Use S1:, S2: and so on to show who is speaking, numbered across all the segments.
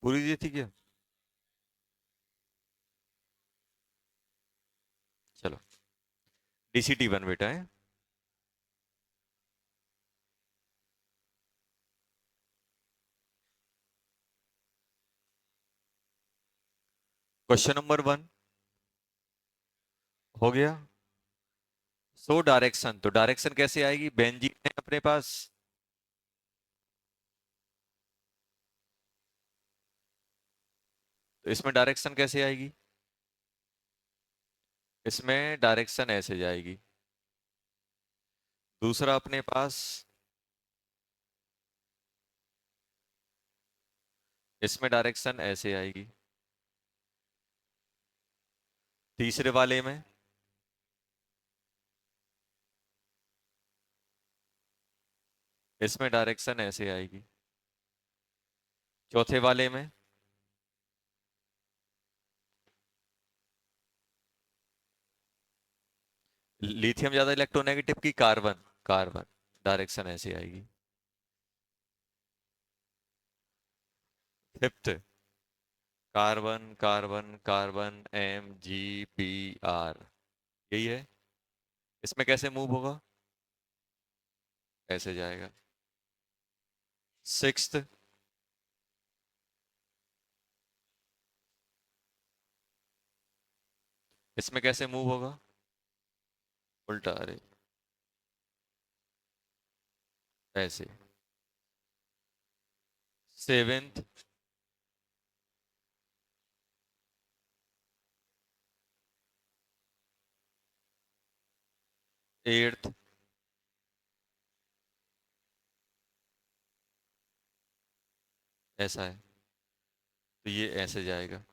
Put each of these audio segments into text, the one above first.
S1: पूरी दी थी क्या? चलो, DCT1 बेटा है। क्वेश्चन नंबर 1 हो गया। सो डायरेक्शन, तो डायरेक्शन कैसे आएगी? बेंजीन है अपने पास, तो इसमें डायरेक्शन कैसे आएगी? इसमें डायरेक्शन ऐसे जाएगी। दूसरा अपने पास, इसमें डायरेक्शन ऐसे आएगी। तीसरे वाले में, इसमें डायरेक्शन ऐसे आएगी। चौथे वाले में, लिथियम ज्यादा इलेक्ट्रोनेगेटिव की कार्बन? कार्बन। डायरेक्शन ऐसे आएगी। Fifth, carbon carbon carbon, MgPr, यही है। इसमें कैसे मूव होगा? ऐसे जाएगा। सिक्स्थ, इसमें कैसे मूव होगा? उल्टा, अरे ऐसे। सेवेंथ, एट्थ, ऐसा है, तो ये ऐसे जाएगा।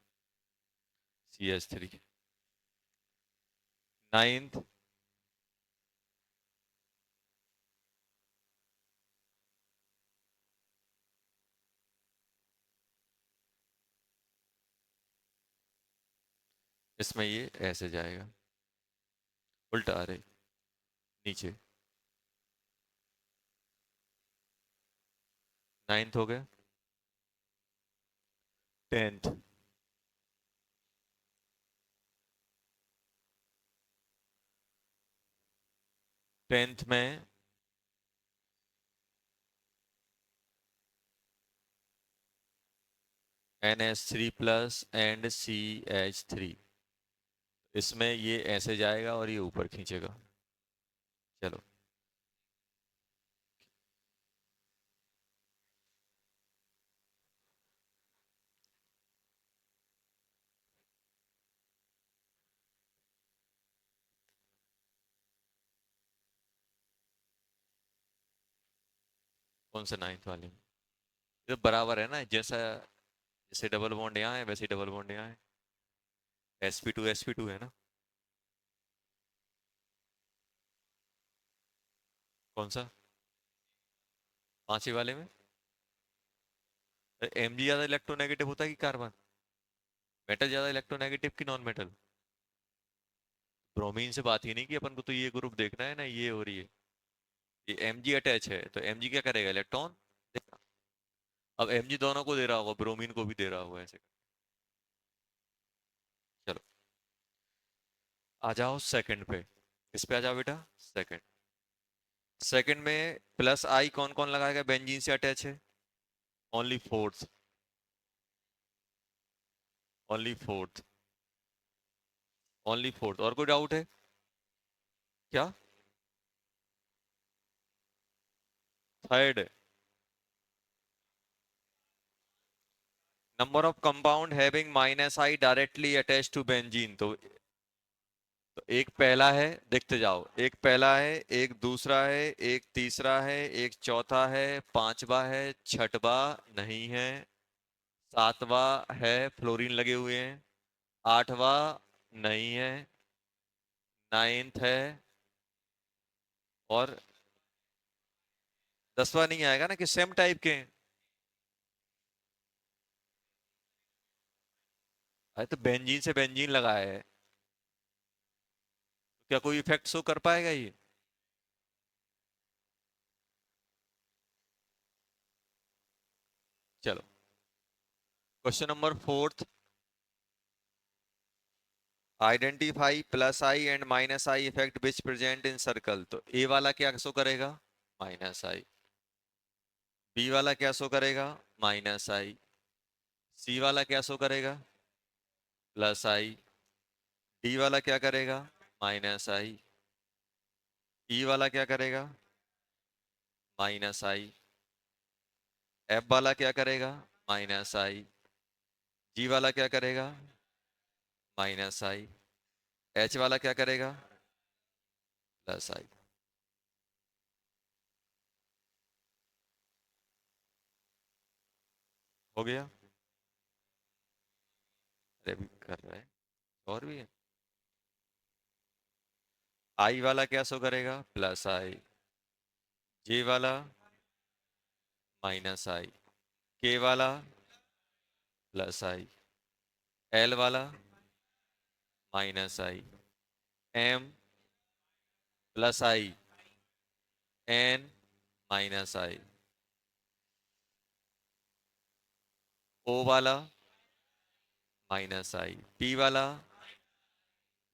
S1: CH3। नाइन्थ, इसमें ये ऐसे जाएगा। उल्टा, अरे नीचे। नाइन्थ हो गया। टेंथ, टेंथ में NH3+ एंड CH3, इसमें ये ऐसे जाएगा और ये ऊपर खींचेगा। चलो, कौन से नाइन्थ वाले में? ये तो बराबर है ना, जैसा जैसे डबल बॉन्ड यहाँ है वैसे डबल बॉन्ड यहाँ है। sp2 है ना। कौन सा? पांचवे वाले में। Mg ज्यादा इलेक्ट्रोनेगेटिव होता है कि कार्बन? मेटल ज्यादा इलेक्ट्रोनेगेटिव कि नॉन मेटल? ब्रोमीन से बात ही नहीं की अपन को, तो ये ग्रुप देखना है ना, ये और ये Mg अटैच है, तो Mg क्या करेगा? इलेक्ट्रॉन देगा। अब Mg दोनों को दे रहा होगा, ब्रोमीन को भी दे रहा होगा, ऐसे। चलो, आ जाओ सेकंड पे। इस पे आ जाओ बेटा। सेकंड, सेकंड में प्लस आई कौन कौन लगाएगा? बेंजीन से अटैच है। Only fourth, only fourth, only fourth. और कोई डाउट है क्या? Third, number of compound having -I directly attach to benzene, तो एक पहला है, देखते जाओ। एक पहला है, एक दूसरा है, एक तीसरा है, एक चौथा है, पांचवा है, छठवा नहीं है, सातवां है, फ्लोरीन लगे हुए हैं, आठवां नहीं है, नाइन्थ है, और 10वां नहीं आएगा ना, कि सेम टाइप के हैं। अरे तो बेंजीन से बेंजीन लगाया है, क्या कोई इफेक्ट शो कर पाएगा ये? चलो, question number fourth, identify plus I and minus I effect which present in circle. तो ए वाला क्या शो करेगा? माइनस आई। बी वाला क्या शो करेगा? माइनस आई। सी वाला क्या शो करेगा? प्लस आई। डी वाला क्या करेगा? माइनस आई। ई वाला क्या करेगा? माइनस आई। एफ वाला क्या करेगा? माइनस आई। जी वाला क्या करेगा? माइनस आई। एच वाला क्या करेगा? प्लस आई। हो गया? अरे भी कर रहे हैं, और भी है। आई वाला क्या शो करेगा? प्लस आई। जे वाला माइनस आई। के वाला प्लस आई। एल वाला माइनस आई। एम प्लस आई। एन माइनस आई। ओ वाला माइनस आई। पी वाला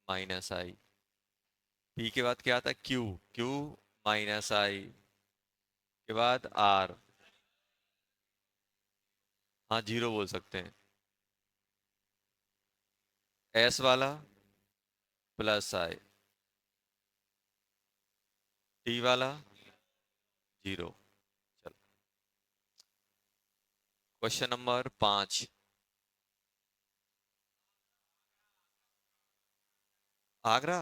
S1: माइनस आई। पी के बाद क्या आता है? क्यू। क्यू माइनस आई के बाद आर। हाँ, जीरो बोल सकते हैं। एस वाला प्लस आई। टी वाला जीरो। चलो, क्वेश्चन नंबर 5। आगरा।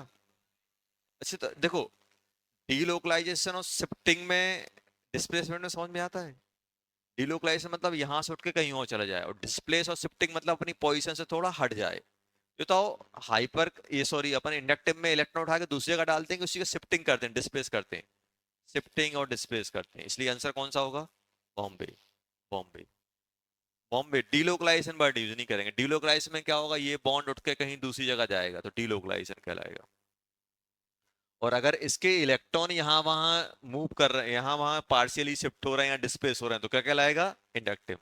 S1: अच्छा, तो देखो, डीलोकलाइजेशन और शिफ्टिंग में डिस्प्लेसमेंट में समझ में आता है। डीलोकलाइजेशन मतलब यहां से उठ के कहीं और चला जाए, और डिस्प्लेस और शिफ्टिंग मतलब अपनी पोजीशन से थोड़ा हट जाए। ये तो हाइपर, ये सॉरी, अपन इंडक्टिव में इलेक्ट्रॉन उठा के दूसरी जगह डालते हैं कि उसी का शिफ्टिंग करते हैं, डिस्प्लेस करते हैं। शिफ्टिंग और डिस्प्लेस करते हैं, इसलिए आंसर कौन सा होगा? बॉम्बे। बॉम्बे। बॉम्बे। डीलोकलाइजेशन वर्ड यूज नहीं करेंगे। डीलोकलाइजेशन में क्या होगा? ये बॉन्ड उठ के कहीं दूसरी जगह जाएगा तो डीलोकलाइजेशन कहलाएगा। और अगर इसके इलेक्ट्रॉन यहाँ वहां मूव कर रहे हैं, यहाँ वहां पार्शियली शिफ्ट हो रहे हैं या डिस्प्लेस हो रहे हैं, तो क्या कहलाएगा? इंडक्टिव।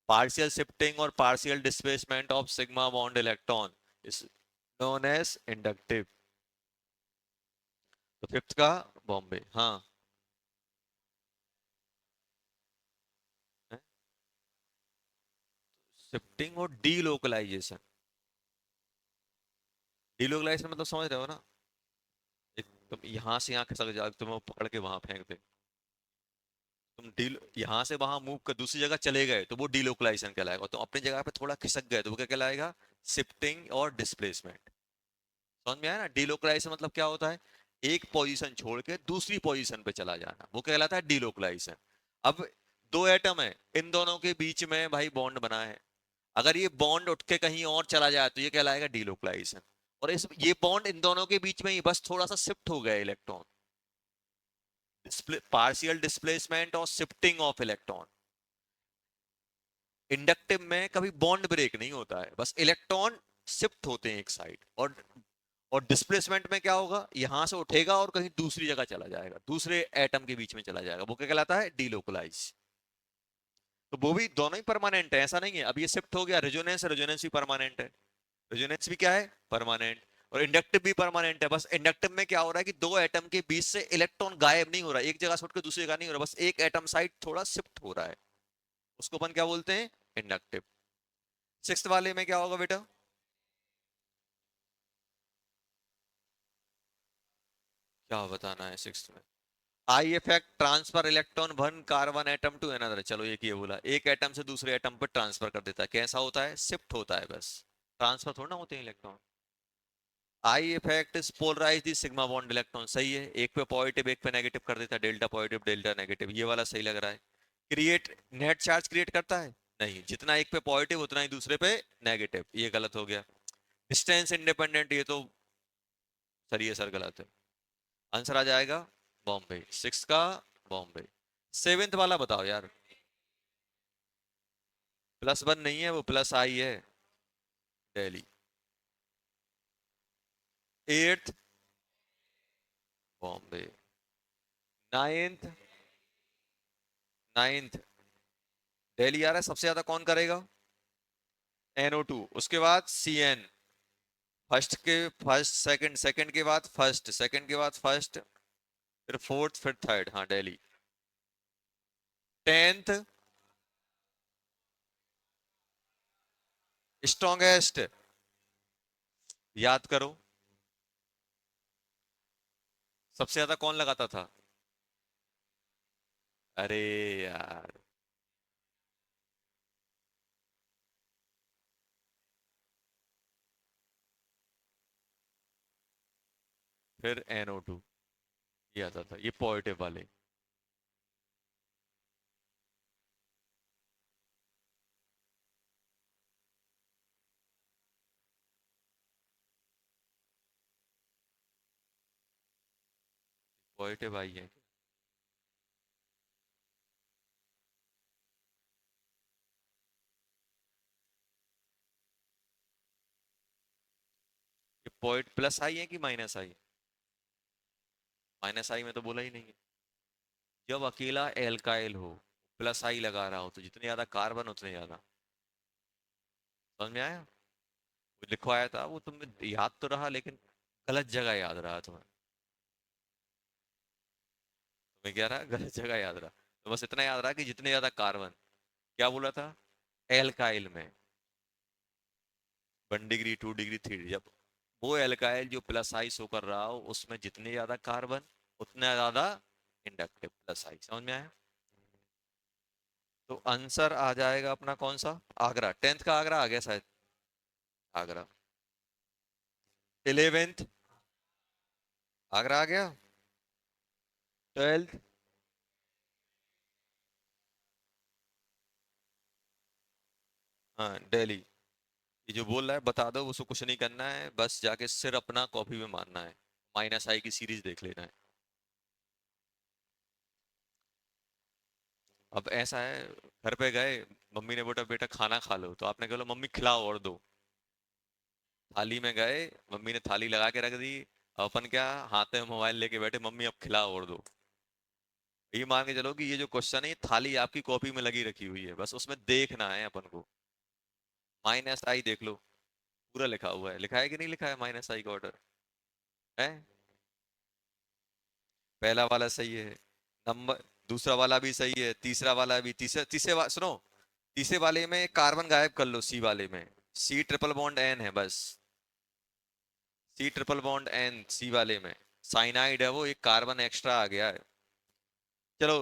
S1: पार्शियल शिफ्टिंग और partial displacement of sigma bond electron is known as inductive. तो फिफ्थ का बॉम्बे। हाँ। शिफ्टिंग और डीलोकलाइजेशन। डीलोकलाइजेशन मतलब समझ रहे हो ना? एक तुम यहाँ से यहाँ खिसक जाओ, तुम्हें वो पकड़ के वहां फेंक दे। तुम डील यहाँ से वहां मूव कर दूसरी जगह चले गए तो वो डीलोकलाइजेशन कहलाएगा। तो अपनी जगह पे थोड़ा खिसक गए तो वो क्या कहलाएगा? शिफ्टिंग और डिस्प्लेसमेंट। समझ में आया ना? डीलोकलाइजेशन मतलब क्या होता है? एक पोजीशन छोड़ के दूसरी पोजीशन पे चला जाना, वो कहलाता है डीलोकलाइजेशन। अब दो एटम है, इन दोनों के बीच में भाई बॉन्ड बना है। अगर ये बॉन्ड उठ के कहीं और चला जाए तो ये कहलाएगा डीलोकलाइजेशन। और इस ये बॉन्ड इन दोनों के बीच में ही बस थोड़ा सा शिफ्ट हो गया इलेक्ट्रॉन। पार्शियल डिस्प्लेसमेंट और शिफ्टिंग ऑफ इलेक्ट्रॉन। इंडक्टिव में कभी बॉन्ड ब्रेक नहीं होता है, बस इलेक्ट्रॉन शिफ्ट होते हैं एक साइड। और डिस्प्लेसमेंट में क्या होगा? यहां से उठेगा और कहीं दूसरी जगह चला जाएगा, दूसरे एटम के बीच में चला जाएगा, वो क्या कहलाता है? डीलोकलाइज। तो वो भी दोनों ही परमानेंट है, ऐसा नहीं है। अब ये शिफ्ट हो गया, रेजोनेंस, रेजोनेंस भी परमानेंट है। रेजोनेंस भी क्या है? परमानेंट। और इंडक्टिव भी परमानेंट है। बस इंडक्टिव में क्या हो रहा है कि दो एटम के बीच से इलेक्ट्रॉन गायब नहीं हो रहा, एक जगह से उठ के दूसरी जगह नहीं हो रहा, बस एक एटम साइड थोड़ा शिफ्ट हो रहा है। उसको अपन क्या बोलते हैं? इंडक्टिव। सिक्स्थ वाले में क्या होगा बेटा? क्या बताना है सिक्स्थ में? I effect transfer electron one carbon atom to another. चलो, एक ये बोला, एक एटम से दूसरे एटम पर ट्रांसफर कर देता है। कैसा होता है? शिफ्ट होता है बस। ट्रांसफर थोड़ा ना होते हैं electron. I effect is polarise the sigma bond electron. सही है, एक पे पॉजिटिव एक पे नेगेटिव कर देता है, डेल्टा पॉजिटिव डेल्टा नेगेटिव, ये वाला सही लग रहा है। क्रिएट नेट चार्ज क्रिएट करता है? नहीं, जितना एक पे पॉजिटिव उतना ही दूसरे पे नेगेटिव, ये गलत हो गया। डिस्टेंस इंडिपेंडेंट, ये तो सही है सर, गलत है। आंसर आ जाएगा बॉम्बे, सिक्स का बॉम्बे। सेवेंथ वाला बताओ यार। प्लस वन नहीं है, वो प्लस आई है। Delhi. Eighth Bombay. Ninth. Ninth Delhi आ रहा है। सबसे ज्यादा कौन करेगा? NO2, उसके बाद CN, फर्स्ट के फर्स्ट सेकंड, सेकंड के बाद फर्स्ट, सेकंड के बाद फर्स्ट, फिर फोर्थ, फिर थर्ड, हाँ दिल्ली। 10th स्ट्रॉन्गेस्ट, याद करो, सबसे ज्यादा कौन लगाता था? अरे यार, फिर NO2, ये आता था, ये पॉजिटिव वाले। पॉजिटिव आई है। ये पॉइंट प्लस आई है कि माइनस आई? माइनस आई में तो बोला ही नहीं है। जब अकेला एल्काइल हो, प्लस आई लगा रहा हो, तो जितने ज्यादा कार्बन उतने ज्यादा। समझ में आया? वो लिखवाया था, वो तुम्हें याद तो रहा, लेकिन गलत जगह याद रहा तुम्हें। तुम्हें क्या रहा? गलत जगह याद रहा। तो बस इतना याद रहा कि जितने ज्यादा कार्बन, क्या बोला था? एल्काइल में 1 डिग्री, 2 डिग्री, 3 डिग्री, जब वो एल्काइल जो प्लस आई शो कर रहा हो, उसमें जितने ज्यादा कार्बन उतना ज्यादा इंडक्टिव, प्लस आई। समझ में आया? तो आंसर आ जाएगा अपना कौन सा? आगरा, 10th का आगरा आ गया शायद। आगरा। 11th आगरा आ गया। 12th हाँ दिल्ली। ये जो बोल रहा है बता दो, उसको कुछ नहीं करना है, बस जाके सिर अपना कॉपी में मारना है, माइनस आई की सीरीज देख लेना है। अब ऐसा है, घर पे गए, मम्मी ने बोला बेटा खाना खा लो, तो आपने कहा मम्मी खिलाओ और दो। थाली में गए, मम्मी ने थाली लगा के रख दी, अपन क्या, हाथ में मोबाइल लेके बैठे, मम्मी अब खिलाओ और दो। ये मान के चलो कि ये जो क्वेश्चन है, ये थाली आपकी कॉपी में लगी रखी हुई है, बस उसमें देखना है अपन को। माइनस आई देख लो, पूरा लिखा हुआ है, लिखा है कि नहीं लिखा है माइनस आई का ऑर्डर? है? पहला वाला सही है, नंबर दूसरा वाला भी सही है, तीसरा वाला भी, तीसरे तीसरे सुनो, तीसरे वाले में कार्बन गायब कर लो, सी वाले में, सी ट्रिपल बॉन्ड एन है बस, C triple bond N C वाले में, साइनाइड है वो, एक कार्बन एक्स्ट्रा आ गया है। चलो,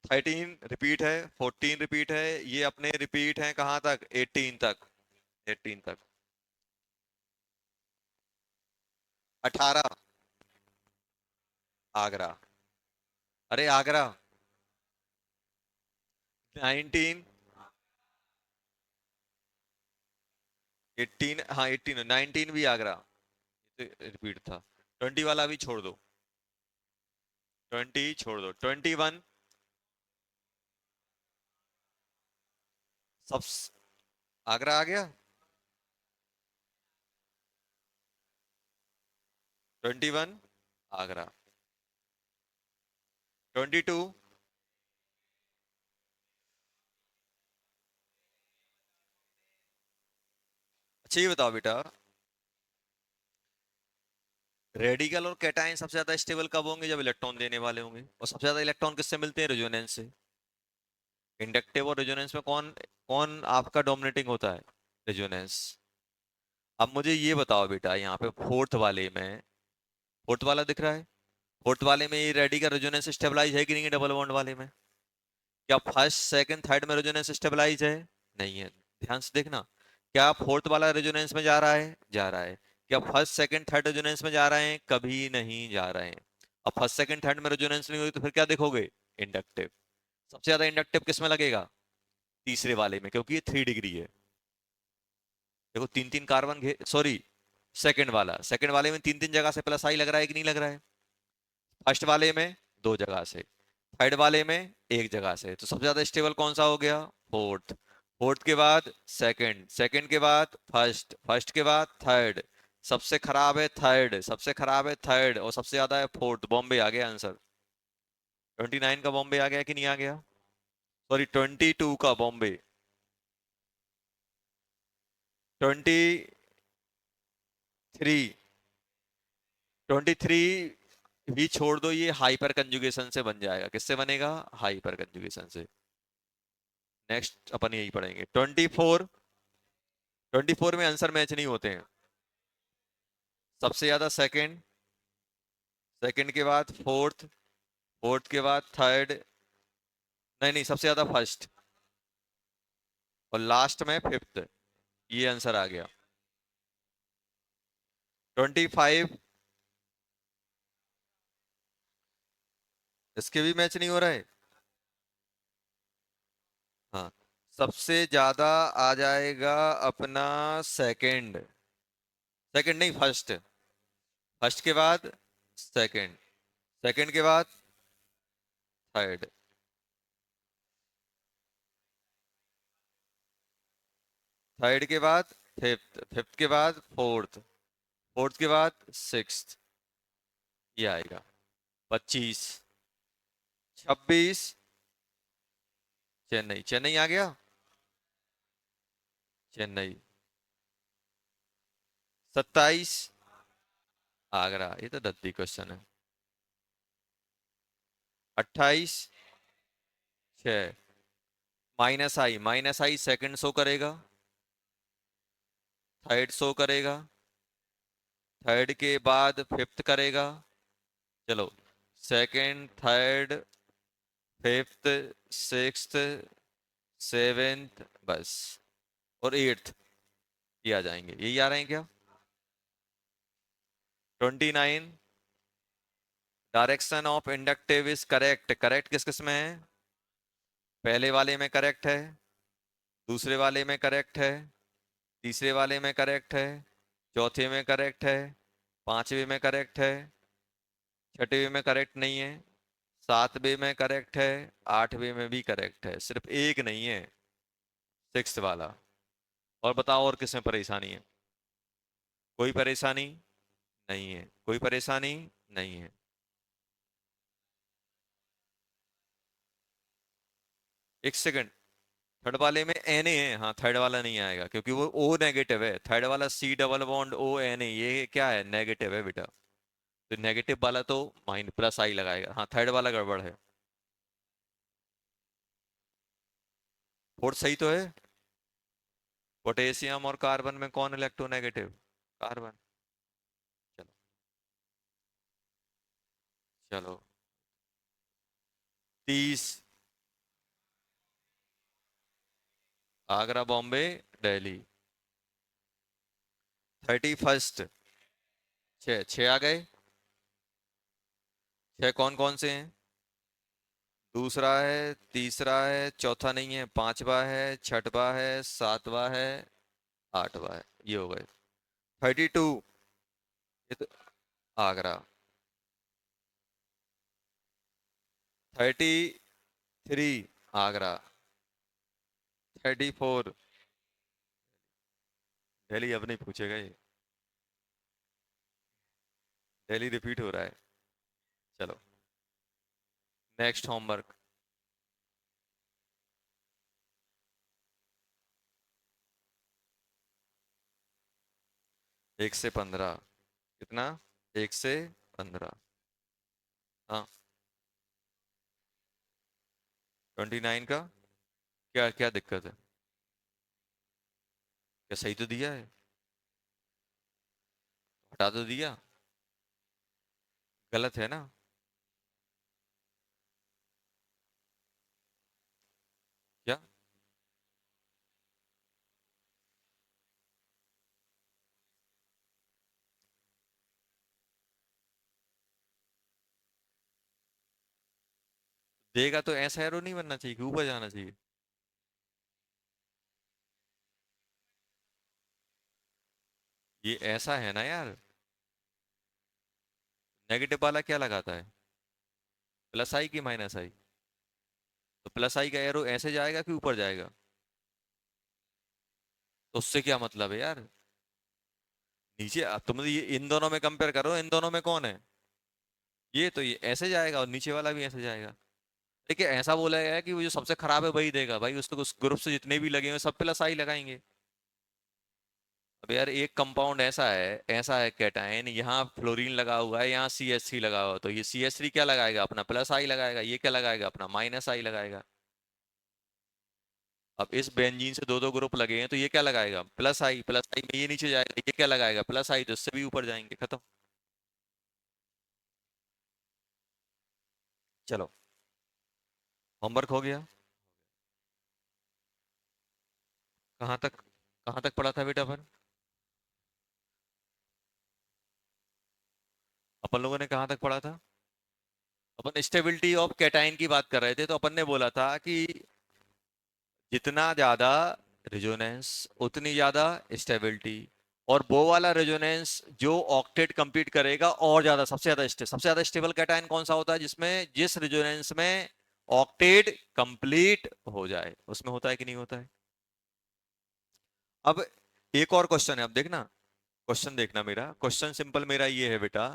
S1: 13 रिपीट है, 14 रिपीट है, ये अपने रिपीट हैं कहाँ तक? 18 तक, 18 तक। 18 आगरा, अरे आगरा। 19, 18, हाँ 18, 19 भी आगरा, रिपीट था। 20 वाला भी छोड़ दो, 20 छोड़ दो, 21 सब, आगरा आ गया। 21 आगरा। 22, अच्छा ये बताओ बेटा, रेडिकल और कैटायन सबसे ज्यादा स्टेबल कब होंगे? जब इलेक्ट्रॉन देने वाले होंगे। और सबसे ज्यादा इलेक्ट्रॉन किससे मिलते हैं? रेजोनेंस से। इंडक्टिव और रेजोनेंस में कौन कौन आपका डोमिनेटिंग होता है? रेजोनेंस। अब मुझे ये बताओ बेटा, यहाँ पे फोर्थ वाले में, फोर्थ वाला दिख रहा है, फोर्थ वाले में ये रेडिकल रेजोनेंस स्टेबलाइज है कि नहीं है डबल बॉन्ड वाले में? क्या फर्स्ट सेकंड थर्ड में रेजोनेंस स्टेबलाइज है? नहीं है। ध्यान से देखना, क्या फोर्थ वाला रेजोनेंस में जा रहा है? जा रहा है। क्या फर्स्ट सेकंड थर्ड रेजोनेंस में जा रहे हैं? कभी नहीं जा रहे हैं। अब फर्स्ट सेकंड थर्ड में रेजोनेंस नहीं हुई तो फिर क्या देखोगे? इंडक्टिव। सबसे ज्यादा इंडक्टिव किस में लगेगा? तीसरे वाले में, क्योंकि ये 3 डिग्री है। देखो तीन तीन कार्बन, सॉरी, सेकंड वाला, सेकंड वाले में तीन तीन जगह से प्लस आई लग रहा है कि नहीं लग रहा है? फर्स्ट वाले में दो जगह से, थर्ड वाले में एक जगह से, तो सबसे ज्यादा स्टेबल कौन सा हो गया? फोर्थ। फोर्थ के बाद सेकंड, सेकंड के बाद फर्स्ट, फर्स्ट के बाद थर्ड, सबसे खराब है थर्ड, सबसे खराब है थर्ड, और सबसे ज्यादा है फोर्थ। बॉम्बे आ गया आंसर। 29 का बॉम्बे आ गया कि नहीं आ गया? सॉरी 22 का बॉम्बे। 23, 23 भी छोड़ दो, ये हाइपर कंजुगेशन से बन जाएगा। किससे बनेगा? हाइपर कंजुगेशन से। नेक्स्ट अपन यही पढ़ेंगे। 24, 24 में आंसर मैच नहीं होते हैं। सबसे ज्यादा सेकंड, सेकंड के बाद फोर्थ, फोर्थ के बाद थर्ड, नहीं नहीं, सबसे ज्यादा फर्स्ट, और लास्ट में फिफ्थ। ये आंसर आ गया। 25, इसके भी मैच नहीं हो रहा है। हाँ, सबसे ज्यादा आ जाएगा अपना सेकंड, सेकंड नहीं फर्स्ट, फर्स्ट के बाद सेकंड, सेकंड के बाद थर्ड, थर्ड के बाद फिफ्थ, फिफ्थ के बाद फोर्थ, फोर्थ के बाद सिक्स्थ। ये आएगा 25, 26 चेन्नई, चेन्नई आ गया, चेन्नई। 27 आगरा, ये तो दद्दी क्वेश्चन है। 28 6, माइनस आई, माइनस आई सेकंड शो करेगा, थर्ड शो करेगा, थर्ड के बाद फिफ्थ करेगा। चलो, second, third, fifth, sixth, seventh, बस, और एट्थ। ये आ जाएंगे, यही आ रहे हैं क्या? 29, direction of inductive is correct, correct किस किस में है? पहले वाले में करेक्ट है, दूसरे वाले में करेक्ट है, तीसरे वाले में करेक्ट है, चौथे में करेक्ट है, पांचवे में करेक्ट है, छठवें में करेक्ट नहीं है, सातवें में करेक्ट है, आठवें में भी करेक्ट है, सिर्फ एक नहीं है, सिक्स्थ वाला। और बताओ, और किसमें परेशानी है? कोई परेशानी नहीं है, कोई परेशानी नहीं है। एक सेकंड, थर्ड वाले में एन ए है, हाँ थर्ड वाला नहीं आएगा क्योंकि वो ओ नेगेटिव है। थर्ड वाला C double bond O N A, ये क्या है? नेगेटिव है बेटा। तो नेगेटिव वाला तो माइनस प्लस आई लगाएगा, हाँ थर्ड वाला गड़बड़ है। फोर्थ सही तो है। पोटेशियम और कार्बन में कौन इलेक्ट्रोनेगेटिव? कार्बन। चलो, चलो। 30, आगरा, बॉम्बे, दिल्ली। 31, छः, छः आ गए। छः कौन कौन से हैं? दूसरा है, तीसरा है, चौथा नहीं है, पांचवा है, छठवा है, सातवा है, आठवा है। ये हो गए 32। ये तो आगरा। 33 आगरा। 34 दिल्ली। अब नहीं पूछेगा ये, दिल्ली रिपीट हो रहा है। चलो, नेक्स्ट होमवर्क। 1 से 15, कितना? 1 से 15। हाँ, 29 का क्या क्या दिक्कत है? क्या सही तो दिया है? हटा तो दिया, गलत है ना? क्या? देगा तो ऐसा एरो नहीं बनना चाहिए कि ऊपर जाना चाहिए। ये ऐसा है ना यार, नेगेटिव वाला क्या लगाता है? प्लस आई की माइनस आई? तो प्लस आई का एरो ऐसे जाएगा कि ऊपर जाएगा? तो उससे क्या मतलब है यार? नीचे तुम ये इन दोनों में कंपेयर करो, इन दोनों में कौन है? ये तो ये ऐसे जाएगा और नीचे वाला भी ऐसे जाएगा। देखिए, ऐसा बोला गया है कि वो जो सबसे खराब है वही देगा भाई, उसको उस ग्रुप से जितने भी लगे हुए सब प्लस आई लगाएंगे। अब यार एक कंपाउंड ऐसा है कैटायन, यहाँ फ्लोरीन लगा हुआ है, यहाँ CH3 लगा हुआ है, तो ये CH3 क्या लगाएगा अपना, प्लस आई लगाएगा, ये क्या लगाएगा अपना माइनस आई लगाएगा। अब इस बेंजीन से दो दो ग्रुप लगे हैं तो ये क्या लगाएगा, प्लस आई में ये नीचे जाएगा, ये क्या लगाएगा प्लस आई, तो इससे भी ऊपर जाएंगे, खत्म। चलो, होमवर्क हो गया। कहाँ तक कहाँ तक पढ़ा था बेटा अपन अपन लोगों ने कहाँ तक पढ़ा था। अपन स्टेबिलिटी ऑफ कैटायन की बात कर रहे थे, तो अपन ने बोला था कि जितना ज्यादा रेजोनेंस उतनी ज्यादा स्टेबिलिटी, और वो वाला रेजोनेंस जो ऑक्टेट कंप्लीट करेगा और ज्यादा सबसे ज्यादा स्टेबल कैटायन कौन सा होता है, जिसमें जिस रेजोनेंस में ऑक्टेट कंप्लीट हो जाए, उसमें होता है कि नहीं होता है। अब एक और क्वेश्चन है, अब देखना, क्वेश्चन देखना, मेरा क्वेश्चन सिंपल मेरा ये है बेटा,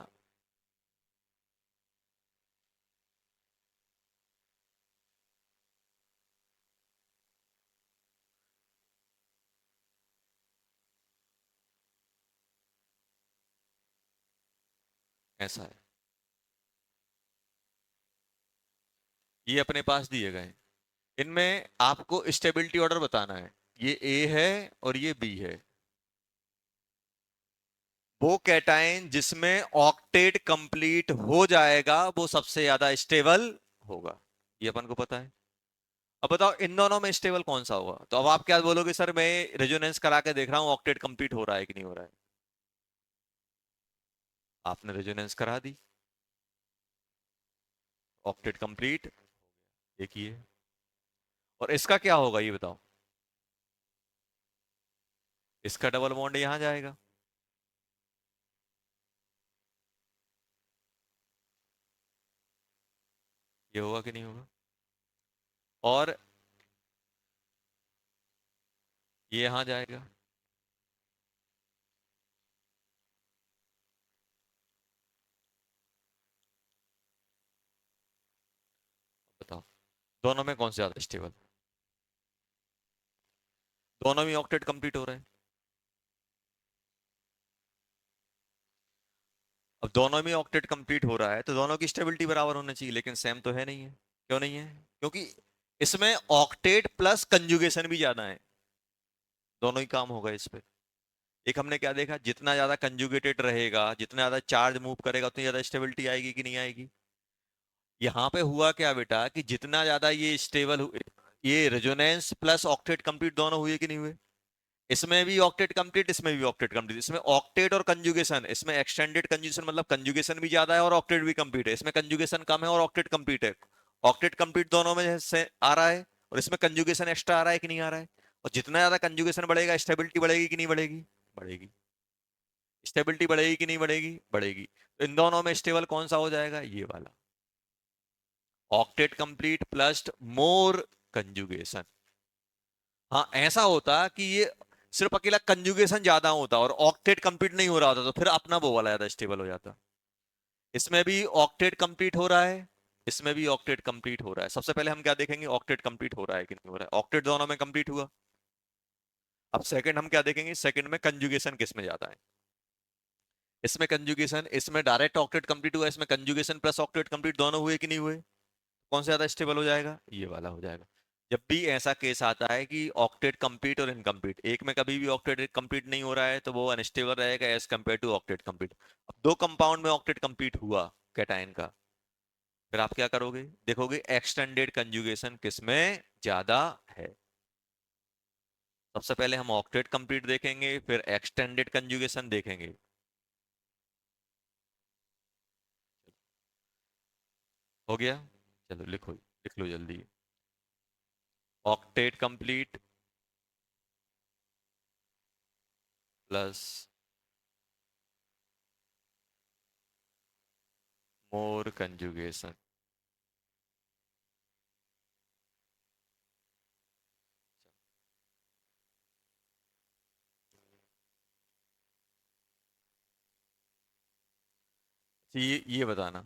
S1: ऐसा है, ये अपने पास दिए गए हैं। इनमें आपको स्टेबिलिटी ऑर्डर बताना है, ये ए है और ये बी है। वो कैटायन जिसमें ऑक्टेट कंप्लीट हो जाएगा वो सबसे ज्यादा स्टेबल होगा, ये अपन को पता है। अब बताओ इन दोनों में स्टेबल कौन सा होगा, तो अब आप क्या बोलोगे, सर मैं रेजोनेंस करा के देख रहा हूं ऑक्टेट कंप्लीट हो रहा है कि नहीं हो रहा है। आपने रेजोनेंस करा दी, ऑक्टेट कंप्लीट, एक ही है। और इसका क्या होगा ये बताओ, इसका डबल बॉन्ड यहां जाएगा, ये होगा कि नहीं होगा, और ये यहां जाएगा। बताओ दोनों में कौन से ज्यादा स्टेबल, दोनों में ऑक्टेट कंप्लीट हो रहा है। अब दोनों में ऑक्टेट कंप्लीट हो रहा है तो दोनों की स्टेबिलिटी बराबर होना चाहिए, लेकिन सेम तो है नहीं है। क्यों नहीं है, क्योंकि इसमें ऑक्टेट प्लस कंजुगेशन भी ज्यादा है, दोनों ही काम होगा इस पे। एक हमने क्या देखा, जितना ज्यादा कंजुगेटेड रहेगा, जितना ज्यादा चार्ज मूव करेगा, उतनी ज्यादा स्टेबिलिटी आएगी कि नहीं आएगी। यहाँ पे हुआ क्या बेटा कि जितना ज्यादा ये स्टेबल हुए, ये रेजोनेंस प्लस ऑक्टेट कंप्लीट दोनों हुए कि नहीं हुए। इसमें भी ऑक्टेट कंप्लीट, इसमें भी ऑक्टेट कंप्लीट, इसमें ऑक्टेट और कंजुगेशन, इसमें एक्सटेंडेड कंजुगेशन मतलब कंजुगेशन भी ज्यादा है और ऑक्टेट भी कंप्लीट है, इसमें कंजुगेशन कम है और ऑक्टेट कंप्लीट है। ऑक्टेट कंप्लीट दोनों में से आ रहा है, और इसमें कंजुगेशन एक्स्ट्रा आ रहा है कि नहीं आ रहा है। और जितना ज्यादा कंजुगेशन बढ़ेगा स्टेबिलिटी बढ़ेगी कि नहीं बढ़ेगी, बढ़ेगी। स्टेबिलिटी बढ़ेगी कि नहीं बढ़ेगी, बढ़ेगी। तो इन दोनों में स्टेबल कौन सा हो जाएगा, ये वाला, ऑक्टेट कंप्लीट प्लस मोर कंजुगेशन। हाँ ऐसा होता कि ये सिर्फ अकेला कंजुगेशन ज्यादा होता और ऑक्टेट कंप्लीट नहीं हो रहा होता, तो फिर अपना वो वाला ज्यादा स्टेबल हो जाता। इसमें भी ऑक्टेट कंप्लीट हो रहा है, इसमें भी ऑक्टेट कंप्लीट हो रहा है। सबसे पहले हम क्या देखेंगे, ऑक्टेट कंप्लीट हो रहा है कि नहीं हो रहा है, ऑक्टेट दोनों में कंप्लीट हुआ। अब सेकंड हम क्या देखेंगे, सेकंड में कंजुगेशन किस में ज्यादा है। इसमें कंजुगेशन, इसमें डायरेक्ट ऑक्टेट कंप्लीट हुआ, इसमें कंजुगेशन प्लस ऑक्टेट कंप्लीट दोनों हुए कि नहीं हुए। कौन सा ज्यादा स्टेबल हो जाएगा, ये वाला हो जाएगा। जब भी ऐसा केस आता है कि ऑक्टेट कंप्लीट और इनकम्प्लीट, एक में कभी भी ऑक्टेट कंप्लीट नहीं हो रहा है, तो वो अनस्टेबल रहेगा as compare to octet complete. अब दो कंपाउंड में ऑक्टेट कंप्लीट हुआ कैटायन का, फिर आप क्या करोगे, देखोगे एक्सटेंडेड कंजुगेशन किसमें ज्यादा है। सबसे पहले हम ऑक्टेट कंप्लीट देखेंगे, फिर एक्सटेंडेड कंजुगेशन देखेंगे। हो गया, चलो लिखो, लिख लो जल्दी। ऑक्टेट कंप्लीट प्लस मोर कंजुगेशन। ये बताना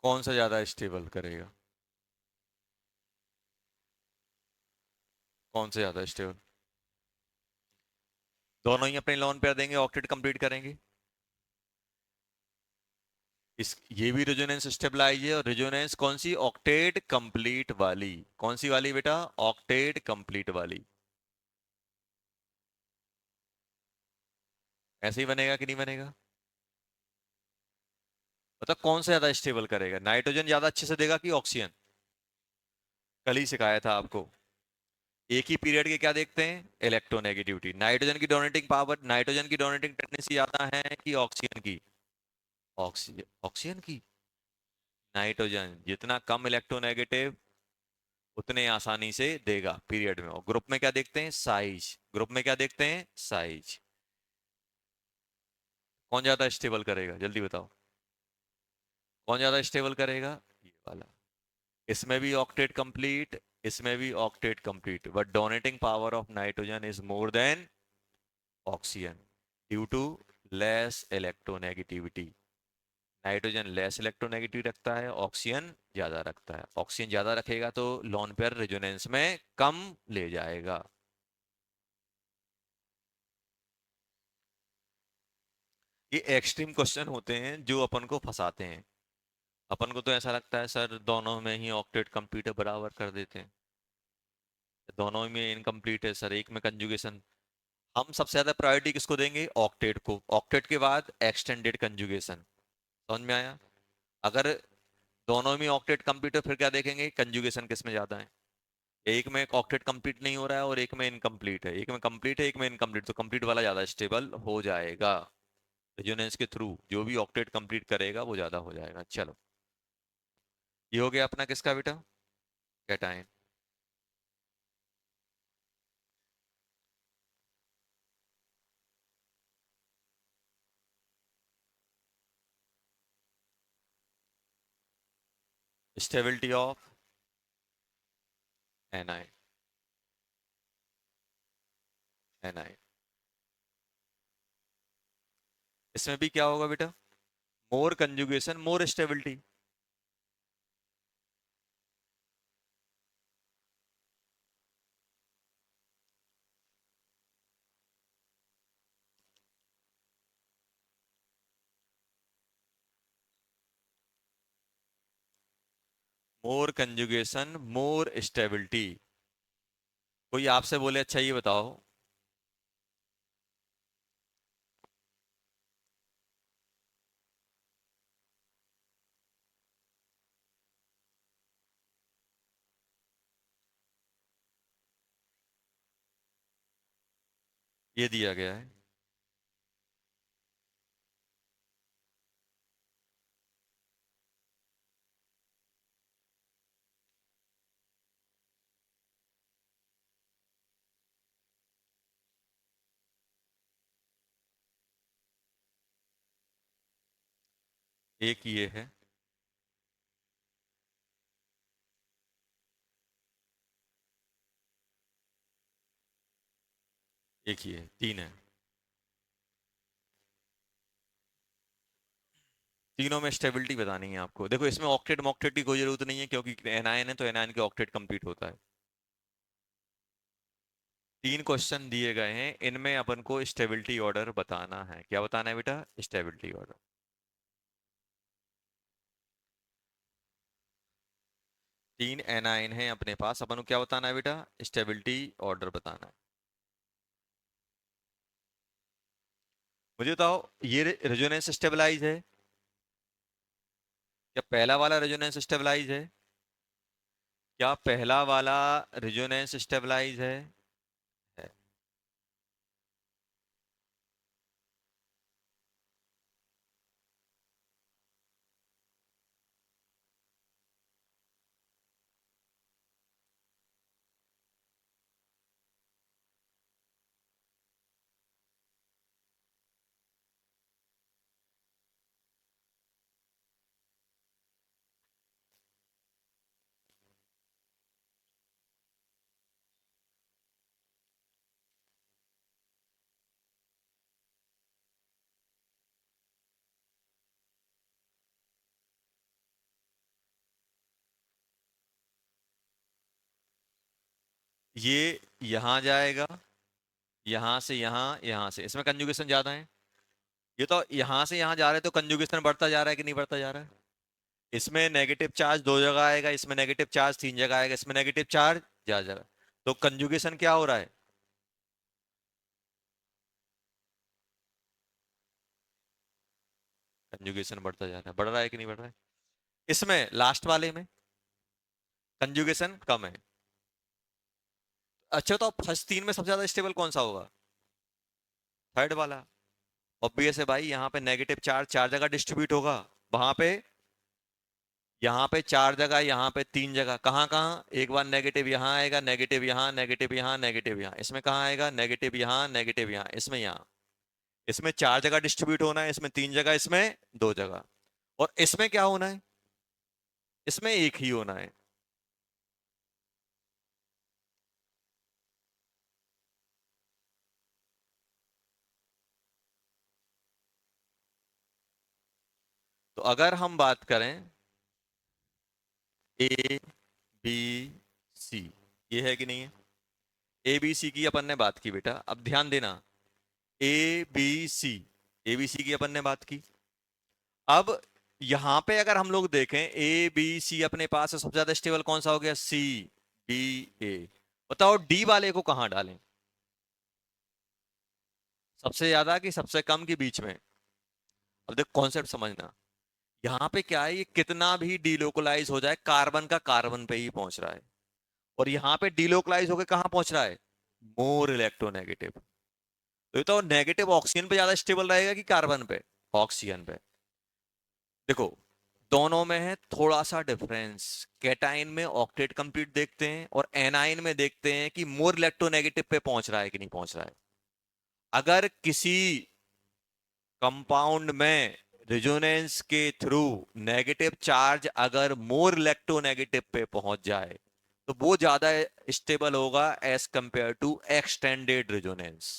S1: कौन सा ज्यादा स्टेबल करेगा। कौन से ज्यादा स्टेबल? दोनों ही अपने लोन पेयर देंगे, ऑक्टेट कंप्लीट करेंगे। इस ये भी रेजोनेंस स्टेबलाइज है, और रेजोनेंस कौन सी? ऑक्टेट कंप्लीट वाली। कौन सी वाली बेटा? ऑक्टेट कंप्लीट वाली। ऐसे ही बनेगा कि नहीं बनेगा? मतलब कौन सा ज्यादा स्टेबल करेगा? नाइट्रोजन ज्यादा अच्छे से देगा कि ऑक्सीजन? कल ही सिखाया था आपको। एक ही पीरियड के क्या देखते हैं? इलेक्ट्रोनेगेटिविटी। नाइट्रोजन की डोनेटिंग पावर, नाइट्रोजन की डोनेटिंग टेंडेंसी ज्यादा है कि ऑक्सीजन की? ऑक्सीजन, ऑक्सीजन की। नाइट्रोजन जितना कम इलेक्ट्रोनेगेटिव, उतने आसानी से देगा पीरियड में। और ग्रुप में क्या देखते हैं? साइज। ग्रुप में क्या देखते हैं? साइज। कौन ज्यादा स्टेबल करेगा, जल्दी बताओ? कौन ज्यादा स्टेबल करेगा? ये वाला। इसमें भी ऑक्टेट कंप्लीट, इसमें भी octet complete, but donating power of nitrogen is more than oxygen due to less electronegativity. Nitrogen less electronegativity रखता है, ऑक्सीजन ज्यादा रखता है। ऑक्सीजन ज्यादा रखेगा तो लोन पेयर रेजोनेंस में कम ले जाएगा। ये एक्सट्रीम क्वेश्चन होते हैं जो अपन को फंसाते हैं। अपन को तो ऐसा लगता है सर दोनों में ही ऑक्टेट कंप्लीट बराबर कर देते हैं। दोनों में इनकम्प्लीट है सर, एक में कंजुगेशन। हम सबसे ज्यादा प्रायोरिटी किसको देंगे? ऑक्टेट को। ऑक्टेट के बाद एक्सटेंडेड कंजुगेशन। समझ में आया? अगर दोनों में ऑक्टेट कंप्लीट है, फिर क्या देखेंगे? कंजुगेशन किस में ज्यादा है। एक में ऑक्टेट कंप्लीट नहीं हो रहा है और एक में इनकम्प्लीट है, एक में कंप्लीट है एक में इनकम्प्लीट, तो कंप्लीट वाला ज्यादा स्टेबल हो जाएगा। रेजोनेंस के थ्रू जो भी ऑक्टेट कंप्लीट करेगा वो ज्यादा हो जाएगा। चलो, ये हो गया अपना किसका बेटा? Cation. Stability of anion. A9. इसमें भी क्या होगा बेटा? मोर कंजुगेशन मोर स्टेबिलिटी। मोर कंजुगेशन मोर स्टेबिलिटी। कोई आपसे बोले अच्छा ये बताओ। ये दिया गया है। एक ये है। एक ये है, तीन है। तीनों में स्टेबिलिटी बतानी है आपको। देखो इसमें ऑक्टेट मॉक्टेट की कोई जरूरत नहीं है, क्योंकि एनायन है तो एनायन के ऑक्टेट कंप्लीट होता है। तीन क्वेश्चन दिए गए हैं, इनमें अपन को स्टेबिलिटी ऑर्डर बताना है। क्या बताना है बेटा? Stability order. तीन एनायन है अपने पास, अपन को क्या बताना है बेटा? स्टेबिलिटी ऑर्डर बताना है। मुझे बताओ, ये रेजोनेंस स्टेबलाइज है? क्या पहला वाला रेजोनेंस स्टेबलाइज है? क्या पहला वाला रेजोनेंस स्टेबलाइज है? है। ये यहां जाएगा, यहां से यहां, यहां से, इसमें कंजुगेशन ज्यादा है। ये तो यहां से यहां जा रहे हैं, तो कंजुगेशन बढ़ता जा रहा है कि नहीं बढ़ता जा रहा है? इसमें नेगेटिव चार्ज दो जगह आएगा, इसमें नेगेटिव चार्ज तीन जगह आएगा, इसमें नेगेटिव चार्ज चार जगह। तो कंजुगेशन क्या हो रहा है? कंजुगेशन बढ़ता जा रहा है, बढ़ रहा है कि नहीं बढ़ रहा है? इसमें लास्ट वाले में कंजुगेशन कम है। अच्छा, तो फर्स्ट तीन में सबसे ज्यादा स्टेबल कौन सा होगा? थर्ड वाला। ऑब्वियस है भाई, यहाँ पे नेगेटिव चार्ज चार जगह डिस्ट्रीब्यूट होगा, वहां पे, यहाँ पे चार जगह, यहाँ पे तीन जगह, कहाँ कहाँ? एक बार नेगेटिव यहाँ आएगा, नेगेटिव यहाँ, नेगेटिव यहाँ, नेगेटिव यहाँ, इसमें कहाँ आएगा? नेगेटिव यहाँ, नेगेटिव यहाँ, इसमें यहाँ। इसमें चार जगह डिस्ट्रीब्यूट होना है, इसमें तीन जगह, इसमें दो जगह। और इसमें क्या होना है? इसमें एक ही होना है। तो अगर हम बात करें ए बी सी, ये है कि नहीं है? ए बी सी की अपन ने बात की बेटा, अब ध्यान देना। A B C, A B C की अपन ने बात की। अब यहां पे अगर हम लोग देखें, ए बी सी अपने पास है, सबसे ज्यादा स्टेबल कौन सा हो गया? सी बी ए। बताओ डी वाले को कहां डालें? सबसे ज्यादा कि सबसे कम के बीच में? अब देख कॉन्सेप्ट समझना। यहाँ पे क्या है, ये कितना भी डीलोकलाइज हो जाए, कार्बन का कार्बन पे ही पहुंच रहा है। और यहाँ पे डीलोकलाइज होकर कहाँ पहुंच रहा है? More electronegative. तो ये तो नेगेटिव ऑक्सीजन पे ज्यादा स्टेबल रहेगा कि कार्बन पे? ऑक्सीजन पे। देखो, दोनों में है थोड़ा सा डिफरेंस। कैटाइन में ऑक्टेट कंप्लीट देखते हैं, और एनाइन में देखते हैं कि मोर इलेक्ट्रोनेगेटिव पे पहुंच रहा है कि नहीं पहुंच रहा है। अगर किसी कंपाउंड में रिजोनेंस के थ्रू नेगेटिव चार्ज अगर मोर इलेक्ट्रोनेगेटिव पे पहुंच जाए, तो वो ज्यादा स्टेबल होगा as compare to extended resonance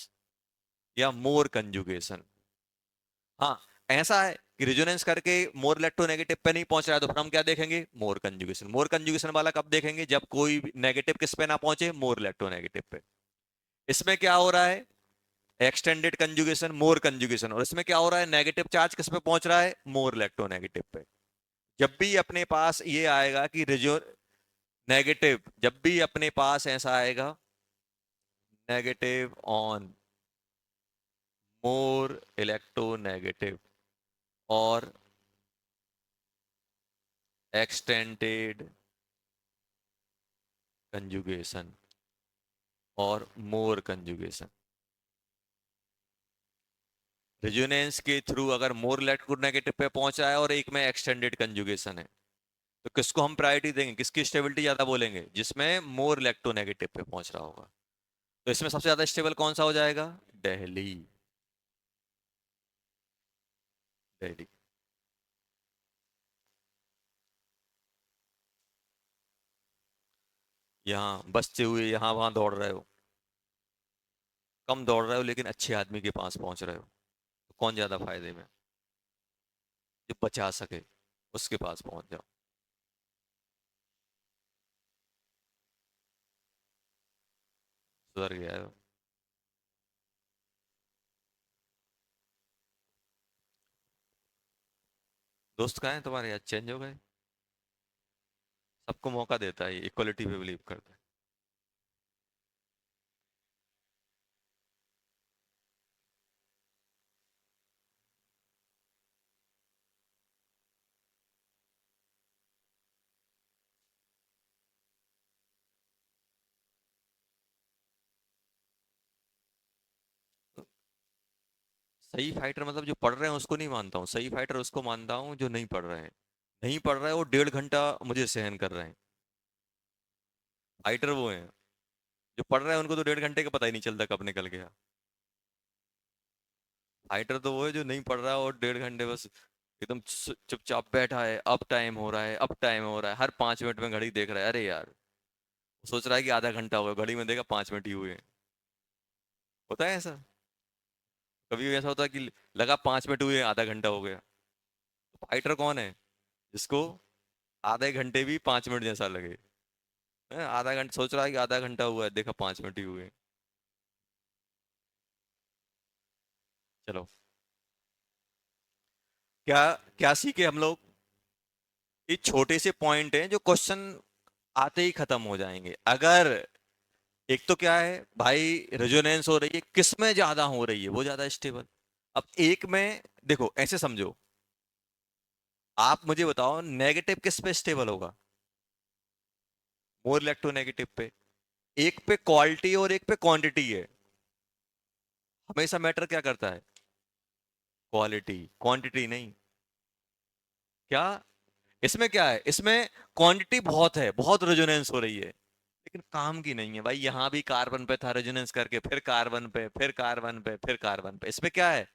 S1: या मोर कंजुगेशन। हाँ, ऐसा है कि रिजोनेंस करके मोर इलेक्ट्रोनेगेटिव पे नहीं पहुंच रहा है, तो फिर हम क्या देखेंगे? मोर कंजुगेशन। मोर कंजुगेशन वाला कब देखेंगे? जब कोई नेगेटिव किस पे ना पहुंचे? मोर इलेक्ट्रोनेगेटिव पे। इसमें क्या हो रहा है? एक्सटेंडेड कंजुगेशन, मोर कंजुगेशन। और इसमें क्या हो रहा है? नेगेटिव चार्ज किस पे पहुंच रहा है? मोर इलेक्ट्रोनेगेटिव पे। जब भी अपने पास ये आएगा कि रिजो नेगेटिव, जब भी अपने पास ऐसा आएगा, नेगेटिव ऑन मोर इलेक्ट्रोनेगेटिव और एक्सटेंडेड कंजुगेशन और मोर कंजुगेशन, रेजोनेंस के थ्रू अगर मोर इलेक्ट्रोनेगेटिव पे पहुंचा है और एक में एक्सटेंडेड कंजुगेशन है, तो किसको हम प्रायोरिटी देंगे? किसकी स्टेबिलिटी ज्यादा बोलेंगे? जिसमें मोर इलेक्ट्रोनेगेटिव पे पहुंच रहा होगा। तो इसमें सबसे ज्यादा स्टेबल कौन सा हो जाएगा? दिल्ली। दिल्ली। यहाँ बचते हुए यहाँ वहां दौड़ रहे हो, कम दौड़ रहे हो लेकिन अच्छे आदमी के पास पहुंच रहे हो, तो कौन ज्यादा फायदे में? जो बचा सके उसके पास पहुंच जाओ। सुधर गया है। दोस्त कहाँ हैं तुम्हारे? आज चेंज हो गए? सबको मौका देता है, इक्वलिटी पे बिलीव करता है। सही फाइटर मतलब जो पढ़ रहे हैं उसको नहीं मानता हूँ, सही फाइटर उसको मानता हूँ जो नहीं पढ़ रहे हैं। नहीं पढ़ रहा है वो 1.5 घंटा मुझे सहन कर रहे हैं। फाइटर वो हैं, जो पढ़ रहे हैं उनको तो 1.5 घंटे का पता ही नहीं चलता कब निकल गया। फाइटर तो वो है जो नहीं पढ़ रहा है और 1.5 घंटे बस एकदम चुपचाप बैठा है, अब टाइम हो रहा है, अब टाइम हो रहा है, हर 5 मिनट में घड़ी देख रहा है। अरे यार, सोच रहा है कि आधा घंटा हो गया, घड़ी में देखा 5 मिनट ही हुए हैं। होता है ऐसा? कभी ऐसा होता है कि लगा 5 मिनट हुए, आधा घंटा हो गया? फाइटर कौन है? जिसको आधे घंटे भी 5 मिनट जैसा लगे। आधा घंटा सोच रहा है कि आधा घंटा हुआ है, देखा 5 मिनट ही हुए। चलो, क्या क्या सीखे हम लोग? ये छोटे से पॉइंट हैं जो क्वेश्चन आते ही खत्म हो जाएंगे। अगर एक तो क्या है भाई, रेजोनेंस हो रही है, किस में ज्यादा हो रही है, वो ज्यादा स्टेबल। अब एक में देखो, ऐसे समझो, आप मुझे बताओ नेगेटिव किस पे स्टेबल होगा? मोर इलेक्ट्रोनेगेटिव पे। एक पे क्वालिटी और एक पे क्वांटिटी है। हमेशा मैटर क्या करता है? क्वालिटी, क्वांटिटी नहीं। क्या? इसमें क्या है, इसमें क्वांटिटी बहुत है, बहुत रेजोनेंस हो रही है, लेकिन काम की नहीं है भाई। यहां भी कार्बन पे था रेजोनेंस करके, फिर कार्बन पे, फिर कार्बन पे, फिर कार्बन पे। इसमें क्या है,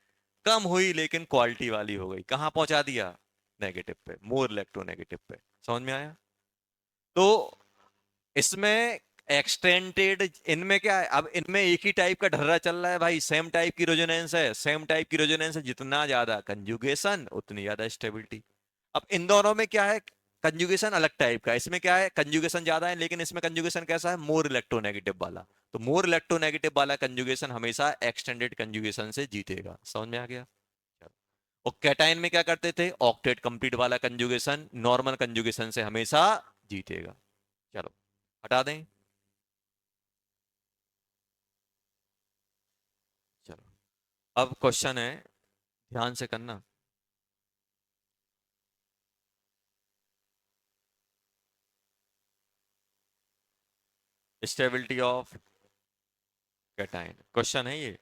S1: कम हुई लेकिन क्वालिटी वाली हो गई। कहां पहुंचा दिया? नेगेटिव पे, मोर इलेक्ट्रोनेगेटिव पे। समझ में आया? तो इसमें एक्सटेंडेड, इनमें क्या है, अब इनमें एक ही टाइप का ढर्रा चल रहा है भाई, सेम टाइप की रेजोनेंस है, सेम टाइप की रेजोनेंस है, जितना ज्यादा कंजुगेशन उतनी ज्यादा स्टेबिलिटी। अब इन दोनों में क्या है, कंजुगेशन अलग टाइप का है। इसमें क्या है, कंजुगेशन ज्यादा है, लेकिन इसमें कंजुगेशन कैसा है, मोर इलेक्ट्रोनेगेटिव वाला। तो मोर इलेक्ट्रोनेगेटिव वाला कंजुगेशन हमेशा एक्सटेंडेड कंजुगेशन से जीतेगा। समझ में आ गया? और कैटायन में क्या करते थे, ऑक्टेट कंप्लीट वाला कंजुगेशन नॉर्मल कंजुगेशन से हमेशा जीतेगा। चलो, हटा दें। चलो, अब क्वेश्चन है, ध्यान से करना। स्टेबिलिटी ऑफ कैटायन, क्वेश्चन है ये।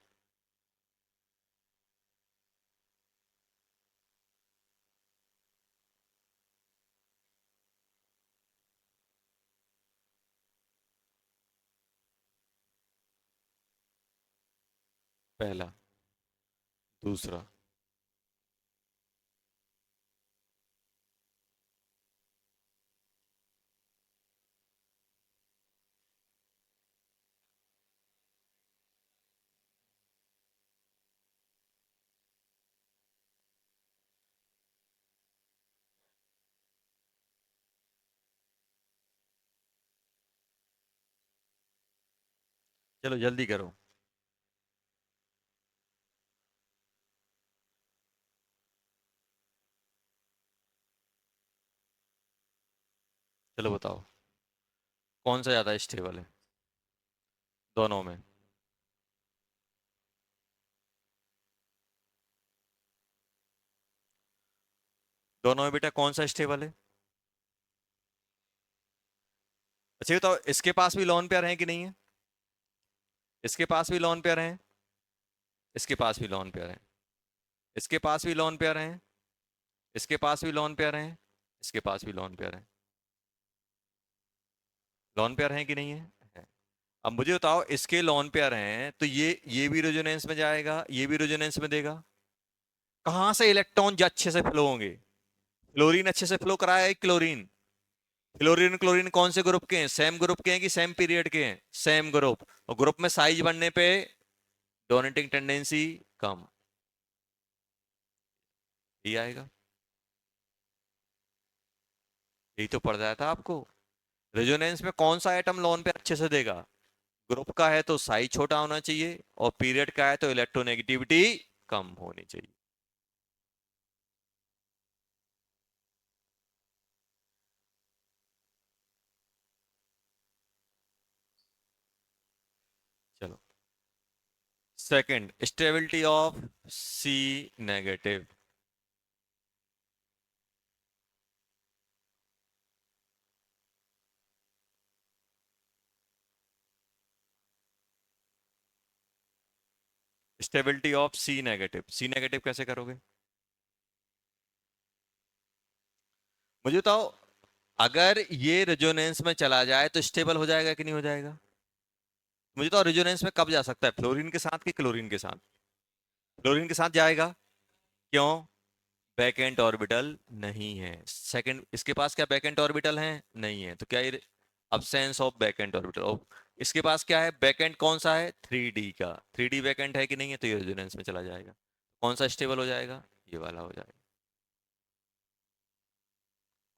S1: पहला, दूसरा। चलो जल्दी करो। चलो बताओ, कौन सा ज्यादा स्टेबल है दोनों में? दोनों में बेटा कौन सा स्टेबल है? अच्छा ये बताओ, इसके पास भी लोन पेयर है कि नहीं है? इसके पास भी लोन पेयर है, इसके पास भी लोन पेयर है, इसके पास भी लोन पेयर है, इसके पास भी लोन पेयर है, इसके पास भी लोन पेयर है। लोन पेयर है कि नहीं है? है। अब मुझे बताओ, इसके लोन पेयर हैं तो ये भी रेजोनेंस में जाएगा, ये भी रेजोनेंस में देगा। कहां से इलेक्ट्रॉन अच्छे से फ्लो होंगे? फ्लोरीन अच्छे से फ्लो कराया है, क्लोरीन। फ्लोरीन क्लोरीन कौन से ग्रुप के हैं, सेम ग्रुप के हैं कि सेम पीरियड के हैं? Same group. और ग्रुप में साइज बढ़ने पे डोनेटिंग टेंडेंसी कम, ये आएगा। यही तो पढ़ रहा था आपको। रेजोनेंस में कौन सा एटम लोन पे अच्छे से देगा? ग्रुप का है तो साइज छोटा होना चाहिए, और पीरियड का है तो इलेक्ट्रोनेगेटिविटी कम होनी चाहिए। चलो, second, stability of C negative. Stability of C negative, C negative कैसे करोगे? मुझे बताओ, अगर ये रेजोनेंस में चला जाए तो स्टेबल हो जाएगा कि नहीं हो जाएगा? मुझे तो रेजोनेंस में कब जा सकता है, फ्लोरीन के साथ कि क्लोरीन के साथ? फ्लोरीन के साथ जाएगा। क्यों? बैकेंट ऑर्बिटल नहीं है। सेकंड, इसके पास क्या बैकेंट ऑर्बिटल है? नहीं है, तो क्या ये अब्सेंस ऑफ बैकेंट ऑर्बिटल। और इसके पास क्या है, बैकेंट कौन सा है, 3D का। 3D बैकेंट है कि नहीं है, तो ये रेजोनेंस में चला जाएगा। कौन सा स्टेबल हो जाएगा? ये वाला हो जाएगा।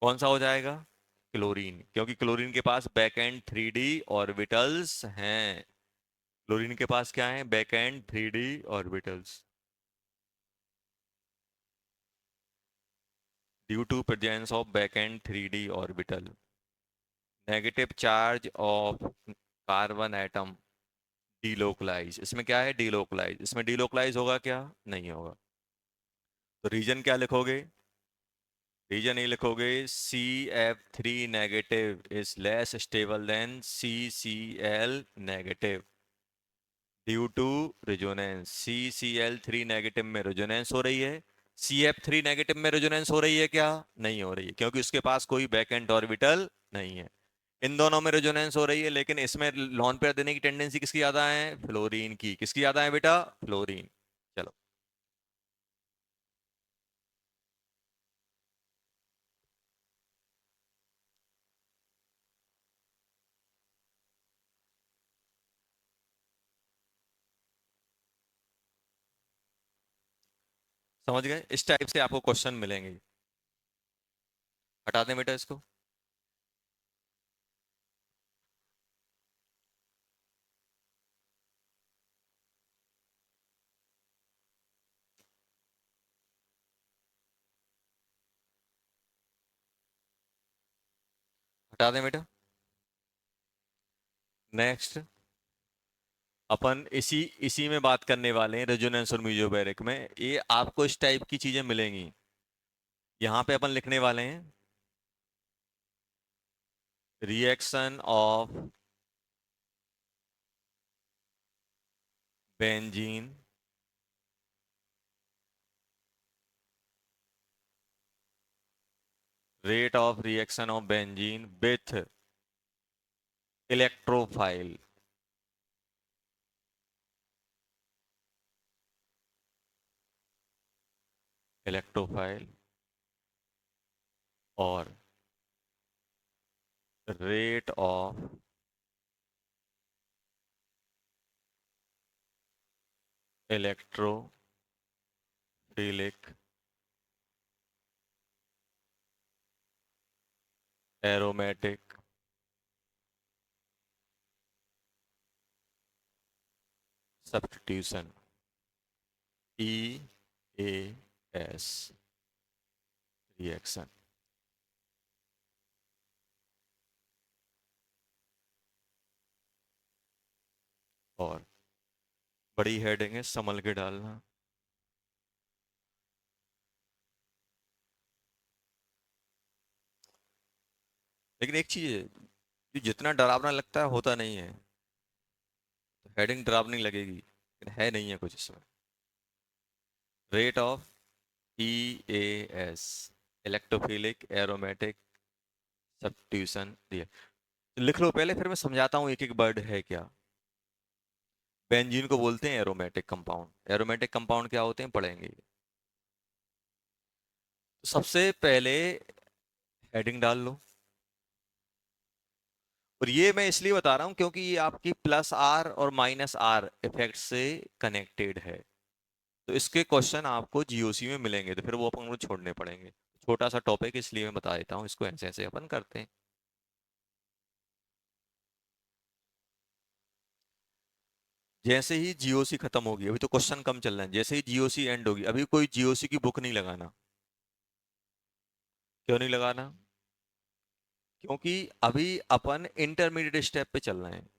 S1: कौन सा हो जाएगा? क्लोरीन, क्योंकि क्लोरीन के पास बैक एंड 3D ऑर्बिटल्स हैं। क्लोरीन के पास क्या है? Back end 3D orbitals. Due to presence of back end 3D orbital, negative charge of carbon atom delocalise. इसमें क्या है? डीलोकलाइज। इसमें डीलोकलाइज होगा क्या? नहीं होगा। तो रीजन क्या लिखोगे? रीजन ये लिखोगे, CF3 negative is less stable than CCl negative due to resonance. CCl3 negative में रेजोनेंस हो रही है, CF3 नेगेटिव में रेजोनेंस हो रही है क्या? नहीं हो रही है, क्योंकि उसके पास कोई बैक एंड ऑर्बिटल नहीं है। इन दोनों में रेजोनेंस हो रही है, लेकिन इसमें लॉन पेयर देने की टेंडेंसी किसकी ज्यादा है? फ्लोरीन की। किसकी ज्यादा है बेटा? फ्लोरीन। चलो, समझ गए? इस टाइप से आपको क्वेश्चन मिलेंगे। हटा दें बेटा इसको। हटा दें बेटा। नेक्स्ट, अपन इसी इसी में बात करने वाले हैं, रेजोनेंस और म्यूजियोबैरिक में। ये आपको इस टाइप की चीजें मिलेंगी। यहाँ पे अपन लिखने वाले हैं, reaction of benzene rate of reaction of benzene with electrophile. Electrophile और rate of electrophilic aromatic substitution, EAS reaction. और बड़ी हेडिंग है, संभल के डालना। लेकिन एक चीज है, जो जितना डरावना लगता है होता नहीं है। तो हेडिंग डरावनी लगेगी, लेकिन है नहीं है कुछ इसमें। Rate of EAS electrophilic aromatic substitution दिया। लिख लो पहले, फिर मैं समझाता हूँ एक एक वर्ड है क्या। बेंजीन को बोलते हैं एरोमेटिक कंपाउंड। एरोमेटिक कंपाउंड क्या होते हैं पढ़ेंगे। तो सबसे पहले हेडिंग डाल लो। और ये मैं इसलिए बता रहा हूं क्योंकि ये आपकी +R और -R इफेक्ट से कनेक्टेड है। तो इसके क्वेश्चन आपको GOC में मिलेंगे, तो फिर वो अपन को छोड़ने पड़ेंगे। छोटा सा टॉपिक इसलिए मैं बता देता हूँ, इसको ऐसे ऐसे अपन करते हैं। जैसे ही GOC खत्म होगी, अभी तो क्वेश्चन कम चल रहा है, जैसे ही GOC एंड होगी, अभी कोई GOC की बुक नहीं लगाना। क्यों नहीं लगाना? क्योंकि अभी अपन इंटरमीडिएट स्टेप पे चल रहे हैं।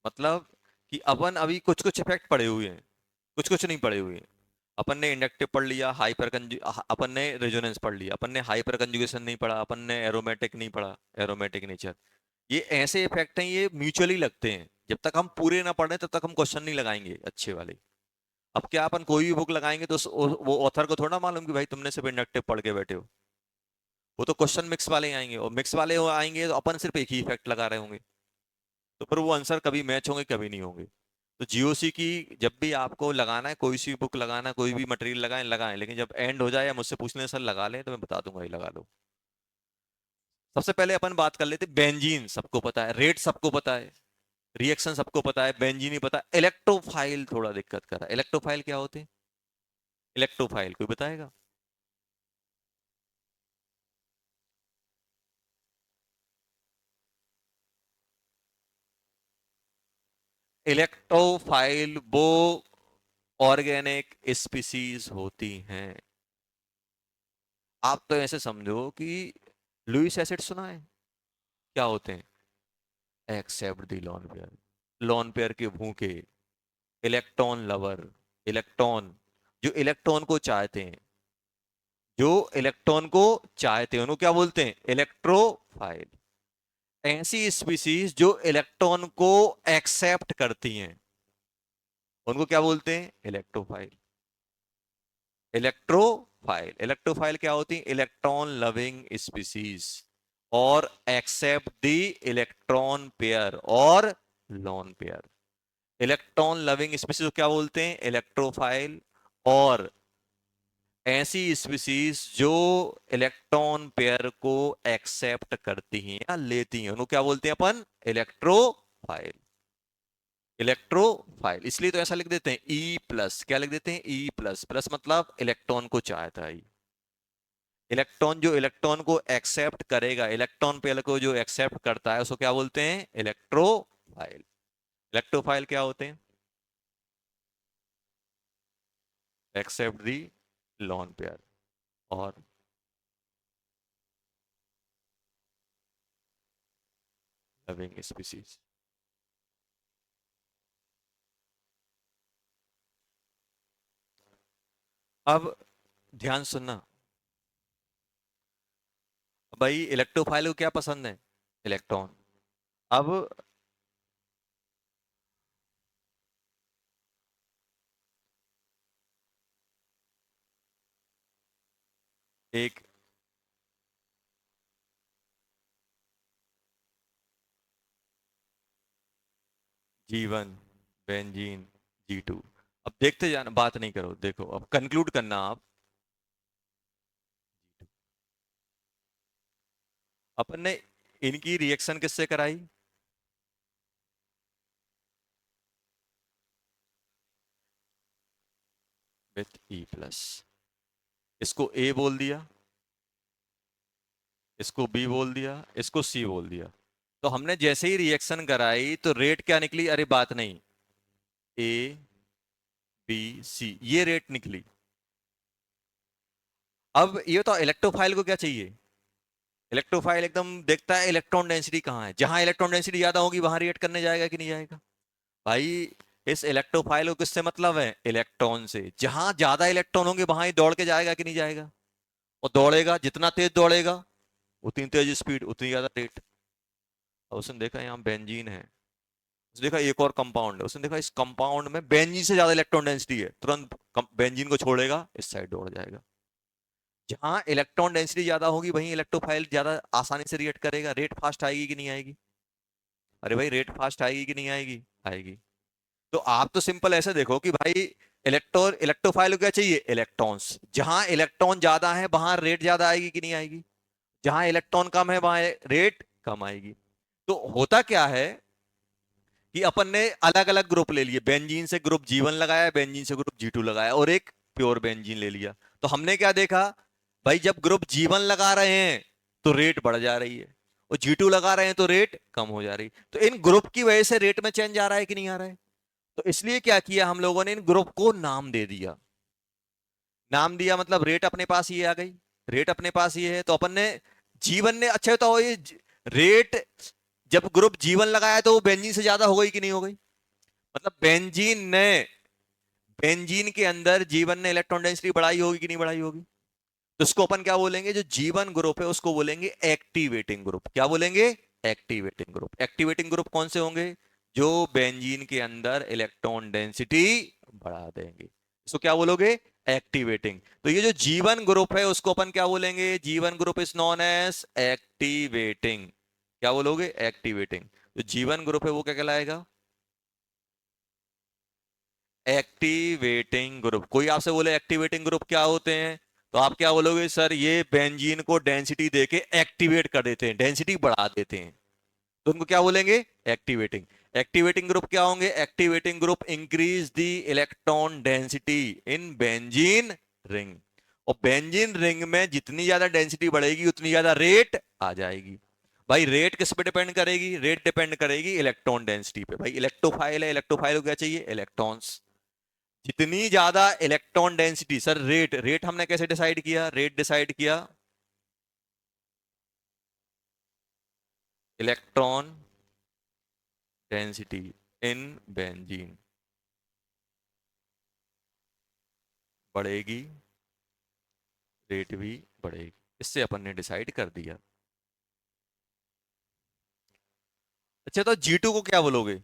S1: मतलब कि अपन अभी कुछ कुछ इफेक्ट पड़े हुए हैं, कुछ कुछ नहीं पड़े हुए हैं। अपन ने इंडक्टिव पढ़ लिया, अपन ने रेजोनेंस पढ़ लिया, अपन ने हाइपर कंजुगेशन नहीं पढ़ा, अपन ने एरोमेटिक नहीं पढ़ा, एरोमेटिक नेचर। ये ऐसे इफेक्ट हैं, ये म्यूचुअली लगते हैं। जब तक हम पूरे ना पढ़े तब तक हम क्वेश्चन नहीं लगाएंगे अच्छे वाले। अब क्या अपन कोई भी बुक लगाएंगे तो वो ऑथर को थोड़ा मालूम कि भाई तुमने सिर्फ इंडक्टिव पढ़ के बैठे हो। वो तो क्वेश्चन मिक्स वाले ही आएंगे, और मिक्स वाले आएंगे तो अपन सिर्फ एक ही इफेक्ट लगा रहे होंगे। तो फिर वो आंसर कभी मैच होंगे, कभी नहीं होंगे। तो GOC की जब भी आपको लगाना है, कोई सी बुक लगाना है, कोई भी मटेरियल लगाएं लगाएं, लेकिन जब एंड हो जाए या मुझसे पूछ लें सर लगा लें, तो मैं बता दूंगा ये लगा लो। सबसे पहले अपन बात कर लेते, बेंजीन सबको पता है, रेट सबको पता है, रिएक्शन सबको पता है, बेंजीन ही पता है। इलेक्ट्रोफाइल थोड़ा दिक्कत कर रहा है। इलेक्ट्रोफाइल क्या होते हैं? इलेक्ट्रोफाइल कोई बताएगा? इलेक्ट्रोफाइल वो ऑर्गेनिक स्पीसीज होती हैं। आप तो ऐसे समझो कि लुईस एसिड सुना है, क्या होते हैं? एक्सेप्ट दी लॉन पेयर, लॉन पेयर के भूखे, इलेक्ट्रॉन लवर, इलेक्ट्रॉन जो इलेक्ट्रॉन को चाहते हैं, जो इलेक्ट्रॉन को चाहते हैं उनको क्या बोलते हैं? इलेक्ट्रोफाइल। ऐसी स्पीसीज जो इलेक्ट्रॉन को एक्सेप्ट करती हैं उनको क्या बोलते हैं? इलेक्ट्रोफाइल। इलेक्ट्रोफाइल, इलेक्ट्रोफाइल क्या होती है? इलेक्ट्रॉन लविंग स्पीसीज और एक्सेप्ट द इलेक्ट्रॉन पेयर और lone pair. Electron loving species क्या बोलते हैं? इलेक्ट्रोफाइल। और ऐसी स्पीसीज जो इलेक्ट्रॉन पेयर को एक्सेप्ट करती हैं या लेती हैं उनको क्या बोलते हैं अपन? इलेक्ट्रोफाइल। इलेक्ट्रोफाइल, इसलिए तो ऐसा लिख देते हैं ई प्लस। क्या लिख देते हैं? E plus. प्लस मतलब इलेक्ट्रॉन को चाहता है। इलेक्ट्रॉन जो इलेक्ट्रॉन को एक्सेप्ट करेगा, इलेक्ट्रॉन पेयर को जो एक्सेप्ट करता है उसको क्या बोलते हैं? इलेक्ट्रोफाइल। इलेक्ट्रोफाइल क्या होते हैं? एक्सेप्ट दी लॉन पेयर और लविंग स्पीसीज। अब ध्यान सुनना भाई, इलेक्ट्रोफाइल को क्या पसंद है? इलेक्ट्रॉन। अब एक G1, बेंजीन, G2। अब देखते जाना, बात नहीं करो, देखो अब कंक्लूड करना आप। अपन ने इनकी रिएक्शन किससे कराई? With E plus. इसको ए बोल दिया, इसको बी बोल दिया, इसको सी बोल दिया। तो हमने जैसे ही रिएक्शन कराई तो रेट क्या निकली? अरे बात नहीं, ए बी सी ये रेट निकली। अब ये तो इलेक्ट्रोफाइल को क्या चाहिए? इलेक्ट्रोफाइल एकदम देखता है इलेक्ट्रॉन डेंसिटी कहाँ है, जहां इलेक्ट्रॉन डेंसिटी ज्यादा होगी वहां रिएक्ट करने जाएगा कि नहीं जाएगा? भाई इस इलेक्ट्रोफाइल को किससे मतलब है? इलेक्ट्रॉन से। जहां ज्यादा इलेक्ट्रॉन होंगे वहां ही दौड़ के जाएगा कि नहीं जाएगा? और दौड़ेगा, जितना तेज दौड़ेगा उतनी तेज स्पीड, उतनी ज्यादा रेट। और उसने देखा यहाँ बेंजीन है, उसने देखा एक और कंपाउंड है, उसने देखा इस कंपाउंड में बेंजीन से ज्यादा इलेक्ट्रॉन डेंसिटी है, तुरंत बेंजीन को छोड़ेगा, इस साइड दौड़ जाएगा। जहां इलेक्ट्रॉन डेंसिटी ज्यादा होगी वहीं इलेक्ट्रोफाइल ज्यादा आसानी से रिएक्ट करेगा। रेट फास्ट आएगी कि नहीं आएगी? अरे भाई रेट फास्ट आएगी कि नहीं आएगी? आएगी। तो आप तो सिंपल ऐसे देखो कि भाई इलेक्ट्रोफाइल को क्या चाहिए? इलेक्ट्रॉन्स। जहां इलेक्ट्रॉन ज्यादा है वहां रेट ज्यादा आएगी कि नहीं आएगी? जहां इलेक्ट्रॉन कम है वहां रेट कम आएगी। तो होता क्या है कि अपन ने अलग अलग ग्रुप ले लिए, बेंजीन से ग्रुप G1 लगाया, बेंजीन से ग्रुप G2 लगाया और एक प्योर बेंजीन ले लिया। तो हमने क्या देखा भाई, जब ग्रुप G1 लगा रहे हैं तो रेट बढ़ जा रही है और G2 लगा रहे हैं तो रेट कम हो जा रही है। तो इन ग्रुप की वजह से रेट में चेंज आ रहा है कि नहीं आ रहा है? तो इसलिए क्या किया हम लोगों ने, इन ग्रुप को नाम दे दिया। नाम दिया मतलब रेट अपने पास ही आ गई। रेट अपने पास ही है तो अपन ने G1 ने, अच्छा तो ये रेट जब ग्रुप G1 लगाया तो वो बेंजीन से ज्यादा हो गई कि नहीं हो गई? मतलब बेंजीन के अंदर G1 ने इलेक्ट्रॉन डेंसिटी बढ़ाई होगी कि नहीं बढ़ाई होगी? तो इसको अपन क्या बोलेंगे? जो G1 ग्रुप है उसको बोलेंगे एक्टिवेटिंग ग्रुप। क्या बोलेंगे? Activating group. एक्टिवेटिंग ग्रुप कौन से होंगे? जो बेंजीन के अंदर इलेक्ट्रॉन डेंसिटी बढ़ा देंगे, इसको क्या बोलोगे? एक्टिवेटिंग। तो ये जो G1 ग्रुप है उसको अपन क्या बोलेंगे? G1 group is known as activating. क्या बोलोगे? एक्टिवेटिंग। जो G1 ग्रुप है वो क्या कहलाएगा? Activating group. कोई आपसे बोले एक्टिवेटिंग ग्रुप क्या होते हैं, तो आप क्या बोलोगे? सर ये बेंजीन को डेंसिटी देके एक्टिवेट कर देते हैं, डेंसिटी बढ़ा देते हैं, तो उनको क्या बोलेंगे? एक्टिवेटिंग। एक्टिवेटिंग ग्रुप क्या होंगे? Activating group increase the electron density in benzene ring. और बेंजीन रिंग में जितनी ज्यादा डेंसिटी बढ़ेगी उतनी ज्यादा रेट आ जाएगी। भाई रेट किस पे डिपेंड करेगी? रेट डिपेंड करेगी इलेक्ट्रॉन डेंसिटी पे। भाई इलेक्ट्रोफाइल है, इलेक्ट्रोफाइल को क्या चाहिए? इलेक्ट्रॉन्स। जितनी ज्यादा electron density, sir rate, rate हमने कैसे डिसाइड किया? रेट डिसाइड किया इलेक्ट्रॉन डेंसिटी इन बेंजीन बढ़ेगी, रेट भी बढ़ेगी। इससे अपन ने डिसाइड कर दिया। अच्छा तो G2 को क्या बोलोगे?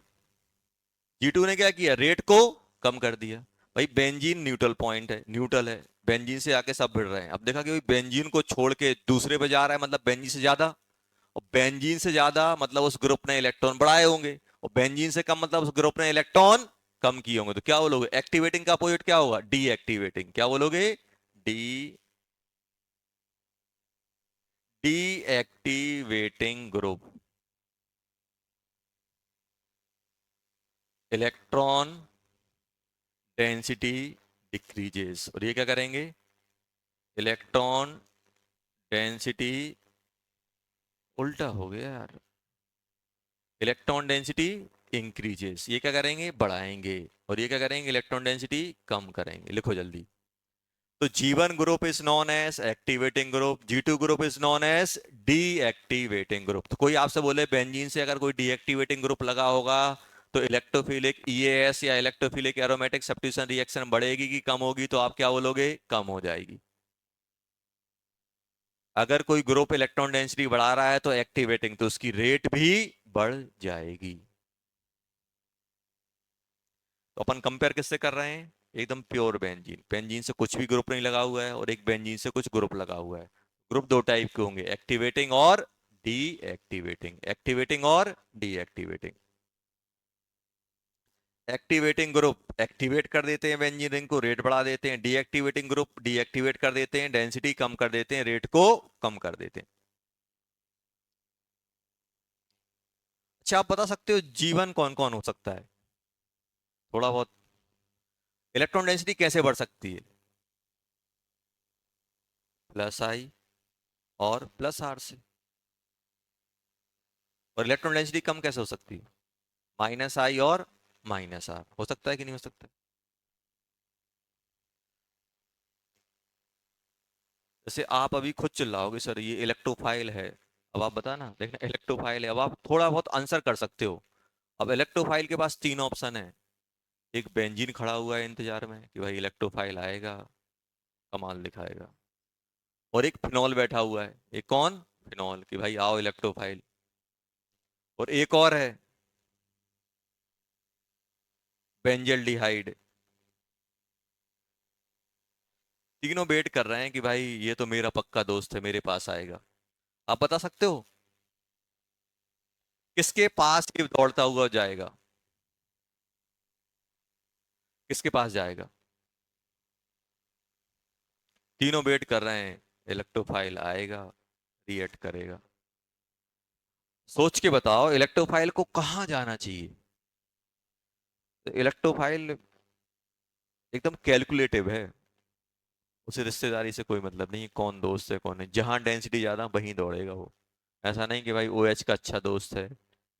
S1: G2 ने क्या किया? रेट को कम कर दिया। भाई बेंजीन न्यूट्रल पॉइंट है, न्यूट्रल है, बेंजीन से आके सब भिड़ रहे हैं। अब देखा कि भाई बेंजीन को छोड़ के दूसरे पे जा रहा है, मतलब बेंजीन से ज्यादा। और बेंजीन से ज्यादा मतलब उस ग्रुप ने इलेक्ट्रॉन बढ़ाए होंगे, और बेंजीन से कम मतलब उस ग्रुप ने इलेक्ट्रॉन कम किए होंगे। तो क्या बोलोगे? एक्टिवेटिंग का अपोजिट क्या होगा? डीएक्टिवेटिंग। क्या बोलोगे? D deactivating group, electron density decreases. और ये क्या करेंगे? इलेक्ट्रॉन डेंसिटी, उल्टा हो गया यार, इलेक्ट्रॉन डेंसिटी इंक्रीजेस। ये क्या करेंगे? बढ़ाएंगे। और ये क्या करेंगे? इलेक्ट्रॉन डेंसिटी कम करेंगे। लिखो जल्दी। तो G1 group is known as activating group, G2 group is known as deactivating group. तो कोई आपसे बोले बेंजीन से अगर कोई डीएक्टिवेटिंग ग्रुप लगा होगा तो इलेक्ट्रोफिलिक EAS या इलेक्ट्रोफिलिक एरोमेटिक सब्स्टिट्यूशन रिएक्शन बढ़ेगी कि कम होगी? तो आप क्या बोलोगे? कम हो जाएगी। अगर कोई ग्रुप इलेक्ट्रॉन डेंसिटी बढ़ा रहा है तो एक्टिवेटिंग, तो उसकी रेट भी बढ़ जाएगी। तो अपन कंपेयर किससे कर रहे हैं? एकदम प्योर बेंजीन। बेंजीन से कुछ भी ग्रुप नहीं लगा हुआ है, और एक बेंजीन से कुछ ग्रुप लगा हुआ है। ग्रुप दो टाइप के होंगे, एक्टिवेटिंग और डीएक्टिवेटिंग। एक्टिवेटिंग और डीएक्टिवेटिंग। एक्टिवेटिंग ग्रुप एक्टिवेट कर देते हैं बेंजीन रिंग को, रेट बढ़ा देते हैं। डीएक्टिवेटिंग ग्रुप डीएक्टिवेट कर देते हैं, डेंसिटी कम कर देते हैं, रेट को कम कर देते हैं। अच्छा आप बता सकते हो जीवन कौन कौन हो सकता है? थोड़ा बहुत। इलेक्ट्रॉन डेंसिटी कैसे बढ़ सकती है? प्लस आई और प्लस आर से। और इलेक्ट्रॉन डेंसिटी कम कैसे हो सकती है? माइनस आई और माइनस आर। हो सकता है कि नहीं हो सकता? जैसे आप अभी खुद चिल्लाओगे सर ये इलेक्ट्रोफाइल है, अब आप बता ना, देखना इलेक्ट्रोफाइल है, अब आप थोड़ा बहुत आंसर कर सकते हो। अब इलेक्ट्रोफाइल के पास तीन ऑप्शन है। एक बेंजीन खड़ा हुआ है इंतजार में कि भाई इलेक्ट्रोफाइल आएगा, कमाल दिखाएगा। और एक फिनॉल बैठा हुआ है। एक कौन? फिनॉल, कि भाई आओ इलेक्ट्रोफाइल। और एक और है बेंजल डिहाइड। तीनों वेट कर रहे हैं कि भाई ये तो मेरा पक्का दोस्त है, मेरे पास आएगा। आप बता सकते हो किसके पास ये दौड़ता हुआ जाएगा? किसके पास जाएगा? तीनों वेट कर रहे हैं, इलेक्ट्रोफाइल आएगा, रिएक्ट करेगा। सोच के बताओ इलेक्ट्रोफाइल को कहाँ जाना चाहिए? तो इलेक्ट्रोफाइल एकदम कैलकुलेटिव है, उसे रिश्तेदारी से कोई मतलब नहीं, कौन दोस्त है कौन है, जहां डेंसिटी ज्यादा वहीं दौड़ेगा वो। ऐसा नहीं कि भाई OH का अच्छा दोस्त है,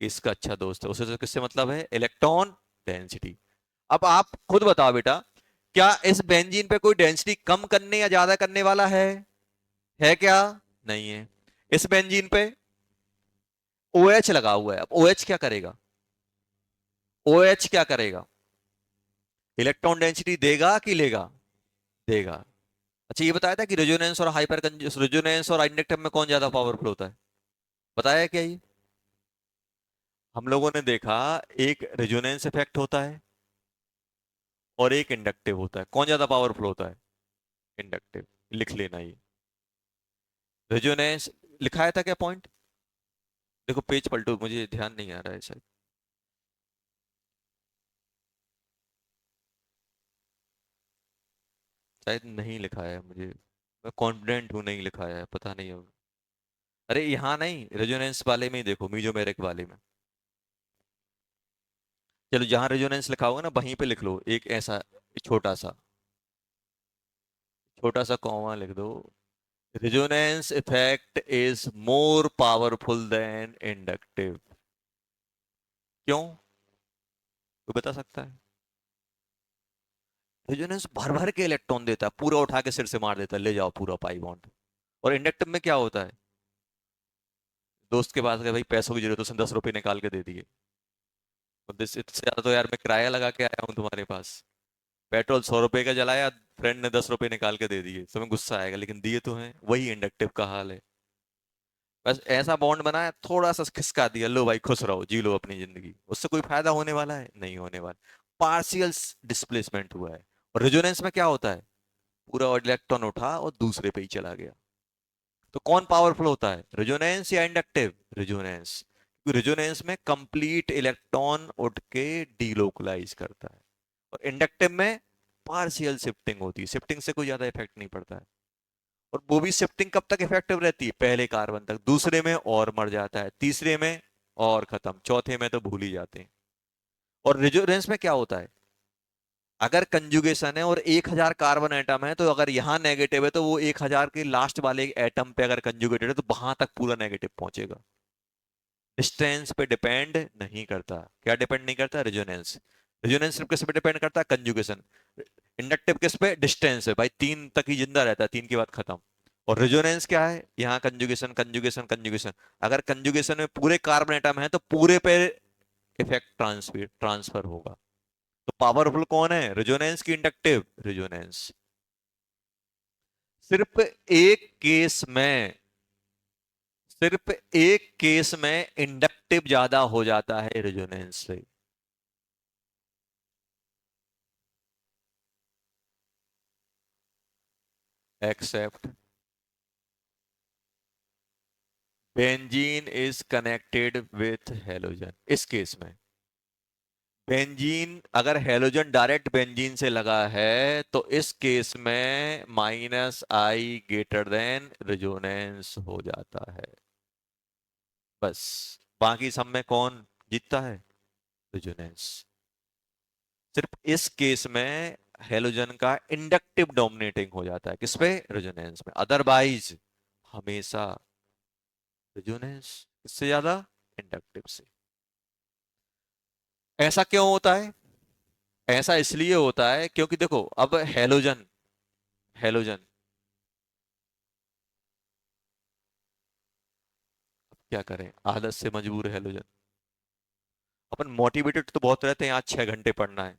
S1: इसका अच्छा दोस्त है, उसे तो किससे मतलब है? Electron density. अब आप खुद बताओ बेटा, क्या इस बेंजीन पे कोई डेंसिटी कम करने या ज्यादा करने वाला है क्या? नहीं है। इस बेंजीन पे OH लगा हुआ है, अब OH क्या करेगा? OH क्या करेगा? इलेक्ट्रॉन डेंसिटी देगा कि लेगा? देगा। अच्छा ये बताया था कि रेजोनेंस और हाइपर रेजोनेंस और इंडक्टिव में कौन ज्यादा पावरफुल होता है? बताया क्या ये? हम लोगों ने देखा एक रेजोनेंस इफेक्ट होता है और एक इंडक्टिव होता है। कौन ज्यादा पावरफुल होता है? इंडक्टिव। लिख लेना ये। रेजोनेंस लिखाया था क्या पॉइंट? देखो पेज पलटो, मुझे ध्यान नहीं आ रहा है शायद। शायद नहीं लिखाया है मुझे, मैं कॉन्फिडेंट हूं नहीं लिखाया है, पता नहीं अब। अरे यहाँ नहीं, रेजोनेंस वाले में ही देखो, मीजोमेरिक वाले में। चलो जहां रेजोनेंस लिखा होगा ना वहीं पे लिख लो एक ऐसा छोटा सा, छोटा सा कॉमा लिख दो। Resonance effect is more powerful than inductive. क्यों? कोई बता सकता है? रेजोनेंस भर भर के इलेक्ट्रॉन देता है, पूरा उठा के सिर से मार देता है, ले जाओ पूरा पाई बॉन्ड। और इंडक्टिव में क्या होता है? दोस्त के पास गए, भाई पैसों की जरूरत है, उसने 10 रुपए निकाल के दे दिए। और इससे ज्यादा तो यार मैं किराया लगा के आया हूँ तुम्हारे पास। पेट्रोल 100 रुपए का जलाया, फ्रेंड ने 10 रुपए निकाल के दे दिए, तुम्हें गुस्सा आएगा, लेकिन दिए तो हैं। वही इंडक्टिव का हाल है। बस ऐसा बॉन्ड बनाया, थोड़ा सा खिसका दिया, लो भाई खुश रहो, जी लो अपनी जिंदगी, उससे कोई फायदा होने वाला है? नहीं होने वाला। पार्शियल डिस्प्लेसमेंट हुआ है। और रेजोनेंस में क्या होता है? पूरा इलेक्ट्रॉन उठा और दूसरे पे ही चला गया। तो कौन पावरफुल होता है, रेजोनेंस या इंडक्टिव? रेजोनेंस। रेजोनेंस में कंप्लीट इलेक्ट्रॉन उठ के डीलोकलाइज करता है। और इंडक्टिव में पार्शियल शिफ्टिंग होती है, शिफ्टिंग से कोई ज्यादा इफेक्ट नहीं पड़ता है। और वो भी शिफ्टिंग कब तक इफेक्टिव रहती है? पहले कार्बन तक, दूसरे में और मर जाता है, तीसरे में और खत्म, चौथे में तो भूल ही जाते हैं। और रेजोनेंस में क्या होता है? अगर कंजुगेशन है और 1000 कार्बन एटम है, तो अगर यहां नेगेटिव है तो वो 1000 के लास्ट वाले एटम पे अगर कंजुगेटेड है तो वहां तक पूरा नेगेटिव पहुंचेगा। डिस्टेंस पे डिपेंड नहीं करता। क्या डिपेंड नहीं करता? रेजोनेंस। रेजोनेंस सिर्फ किस पे डिपेंड करता है? कंजुगेशन। इंडक्टिव किस पे? डिस्टेंस है भाई, 3 तक ही जिंदा रहता है, 3 के बाद खत्म। और रेजोनेंस क्या है? यहाँ कंजुगेशन कंजुगेशन कंजुगेशन। अगर कंजुगेशन में पूरे कार्बन एटम है तो पूरे पे इफेक्ट ट्रांसफर ट्रांसफर होगा। तो पावरफुल कौन है, रेजोनेंस की इंडक्टिव? रेजोनेंस। सिर्फ एक केस में, सिर्फ एक केस में इंडक्टिव ज्यादा हो जाता है रेजोनेंस से। Except benzene is connected with halogen. इस केस में बेंजीन, अगर हेलोजन डायरेक्ट बेंजीन से लगा है तो इस केस में -I ग्रेटर देन रेजोनेंस हो जाता है। बस। बाकी सब में कौन जीतता है? रेजोनेंस। सिर्फ इस केस में हेलोजन का इंडक्टिव डोमिनेटिंग हो जाता है, किस पे? रेजोनेंस में। अदरवाइज हमेशा रेजोनेंस, इससे ज्यादा इंडक्टिव से। ऐसा क्यों होता है? ऐसा इसलिए होता है क्योंकि देखो, अब हेलोजन, हेलोजन क्या करें, आदत से मजबूर है हेलोजन। अपन मोटिवेटेड तो बहुत रहते हैं, आज 6 घंटे पढ़ना है,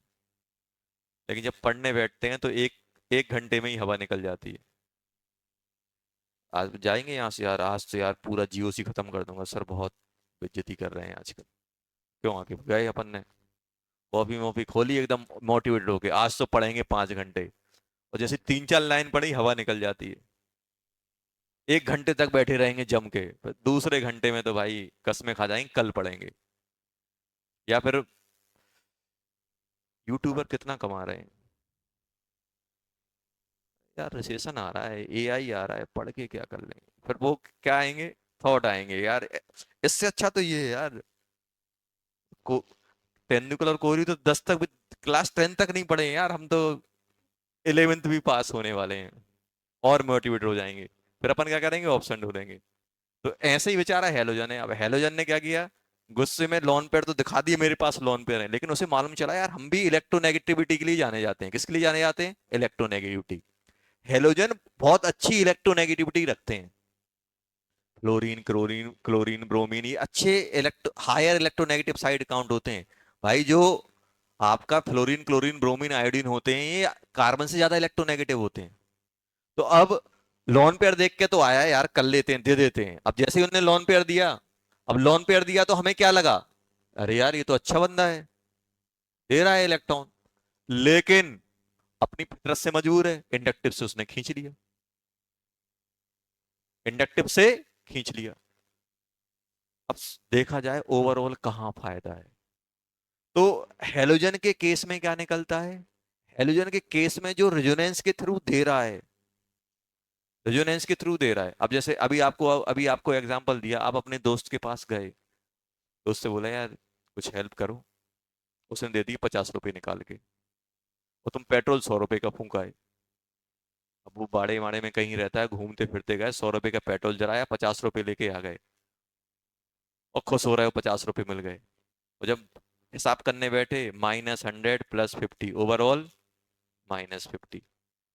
S1: लेकिन जब पढ़ने बैठते हैं तो एक एक घंटे में ही हवा निकल जाती है। आज जाएंगे यहाँ से यार, आज तो यार पूरा जीओसी खत्म कर दूंगा सर, बहुत बेइज्जती कर रहे हैं आजकल। क्यों? आके गए अपन ने, कॉफी वॉफी खोली, एकदम मोटिवेटेड हो गए, आज तो पढ़ेंगे 5 घंटे। और जैसे 3 4 लाइन पढ़ी, हवा निकल जाती है। 1 घंटे तक बैठे रहेंगे जम के, फिर दूसरे घंटे में तो भाई कसमें खा जाएंगे, कल पढ़ेंगे। या फिर यूट्यूबर कितना कमा रहे हैं यार, रिसेशन आ रहा है, एआई आ रहा है, पढ़ के क्या कर लेंगे? फिर वो क्या आएंगे? थॉट आएंगे यार, इससे अच्छा तो ये है यार। को तेंदुलकर और कोहली तो 10 तक भी, क्लास 10 तक नहीं पढ़े हैं यार, हम तो 11th भी पास होने वाले हैं। और मोटिवेट हो जाएंगे। फिर अपन क्या करेंगे? ऑप्शन ढूंढेंगे। तो ऐसे ही बेचारा हेलोजन है। अब हेलोजन ने क्या किया? गुस्से में लॉन पेयर तो दिखा दिए, मेरे पास लॉन पेयर है, लेकिन उसे मालूम चला यार हम भी इलेक्ट्रोनेगेटिविटी के लिए जाने जाते हैं। किसके लिए जाने जाते हैं? इलेक्ट्रोनेगेटिविटी। हेलोजन बहुत अच्छी इलेक्ट्रोनेगेटिविटी रखते हैं। फ्लोरीन, क्लोरीन, क्लोरीन, ब्रोमीन, ये अच्छे हायर इलेक्ट्रोनेगेटिव साइड काउंट होते हैं। भाई जो आपका फ्लोरीन, क्लोरीन, ब्रोमीन, आयोडीन होते हैं, ये कार्बन से ज्यादा इलेक्ट्रोनेगेटिव होते हैं। तो अब लोन पेयर देख के तो आया यार, कर लेते हैं, दे देते हैं। अब जैसे ही उन्होंने लोन पेयर दिया, अब लोन पेयर दिया तो हमें क्या लगा? अरे यार ये तो अच्छा बंदा है, दे रहा है इलेक्ट्रॉन। लेकिन अपनी फितरत से मजबूर है, इंडक्टिव से उसने खींच लिया, इंडक्टिव से खींच लिया। अब देखा जाए ओवरऑल कहां फायदा है? तो हेलोजन के केस में क्या निकलता है? हेलोजन के केस में जो रेजोनेंस के थ्रू दे रहा है, रेजोनेंस के थ्रू दे रहा है। अब जैसे अभी आपको एग्जांपल दिया, आप अपने दोस्त के पास गए, दोस्त से बोला यार कुछ हेल्प करो, उसने दे दी 50 रुपए निकाल के, और तुम पेट्रोल 100 रुपए का फूंका है। अब वो बाड़े माड़े में कहीं रहता है, घूमते फिरते गए, 100 रुपए का पेट्रोल जलाया, 50 रुपए लेके आ गए और खुश हो रहे हो 50 रुपए मिल गए। और जब हिसाब करने बैठे, -100 +50, ओवरऑल -50।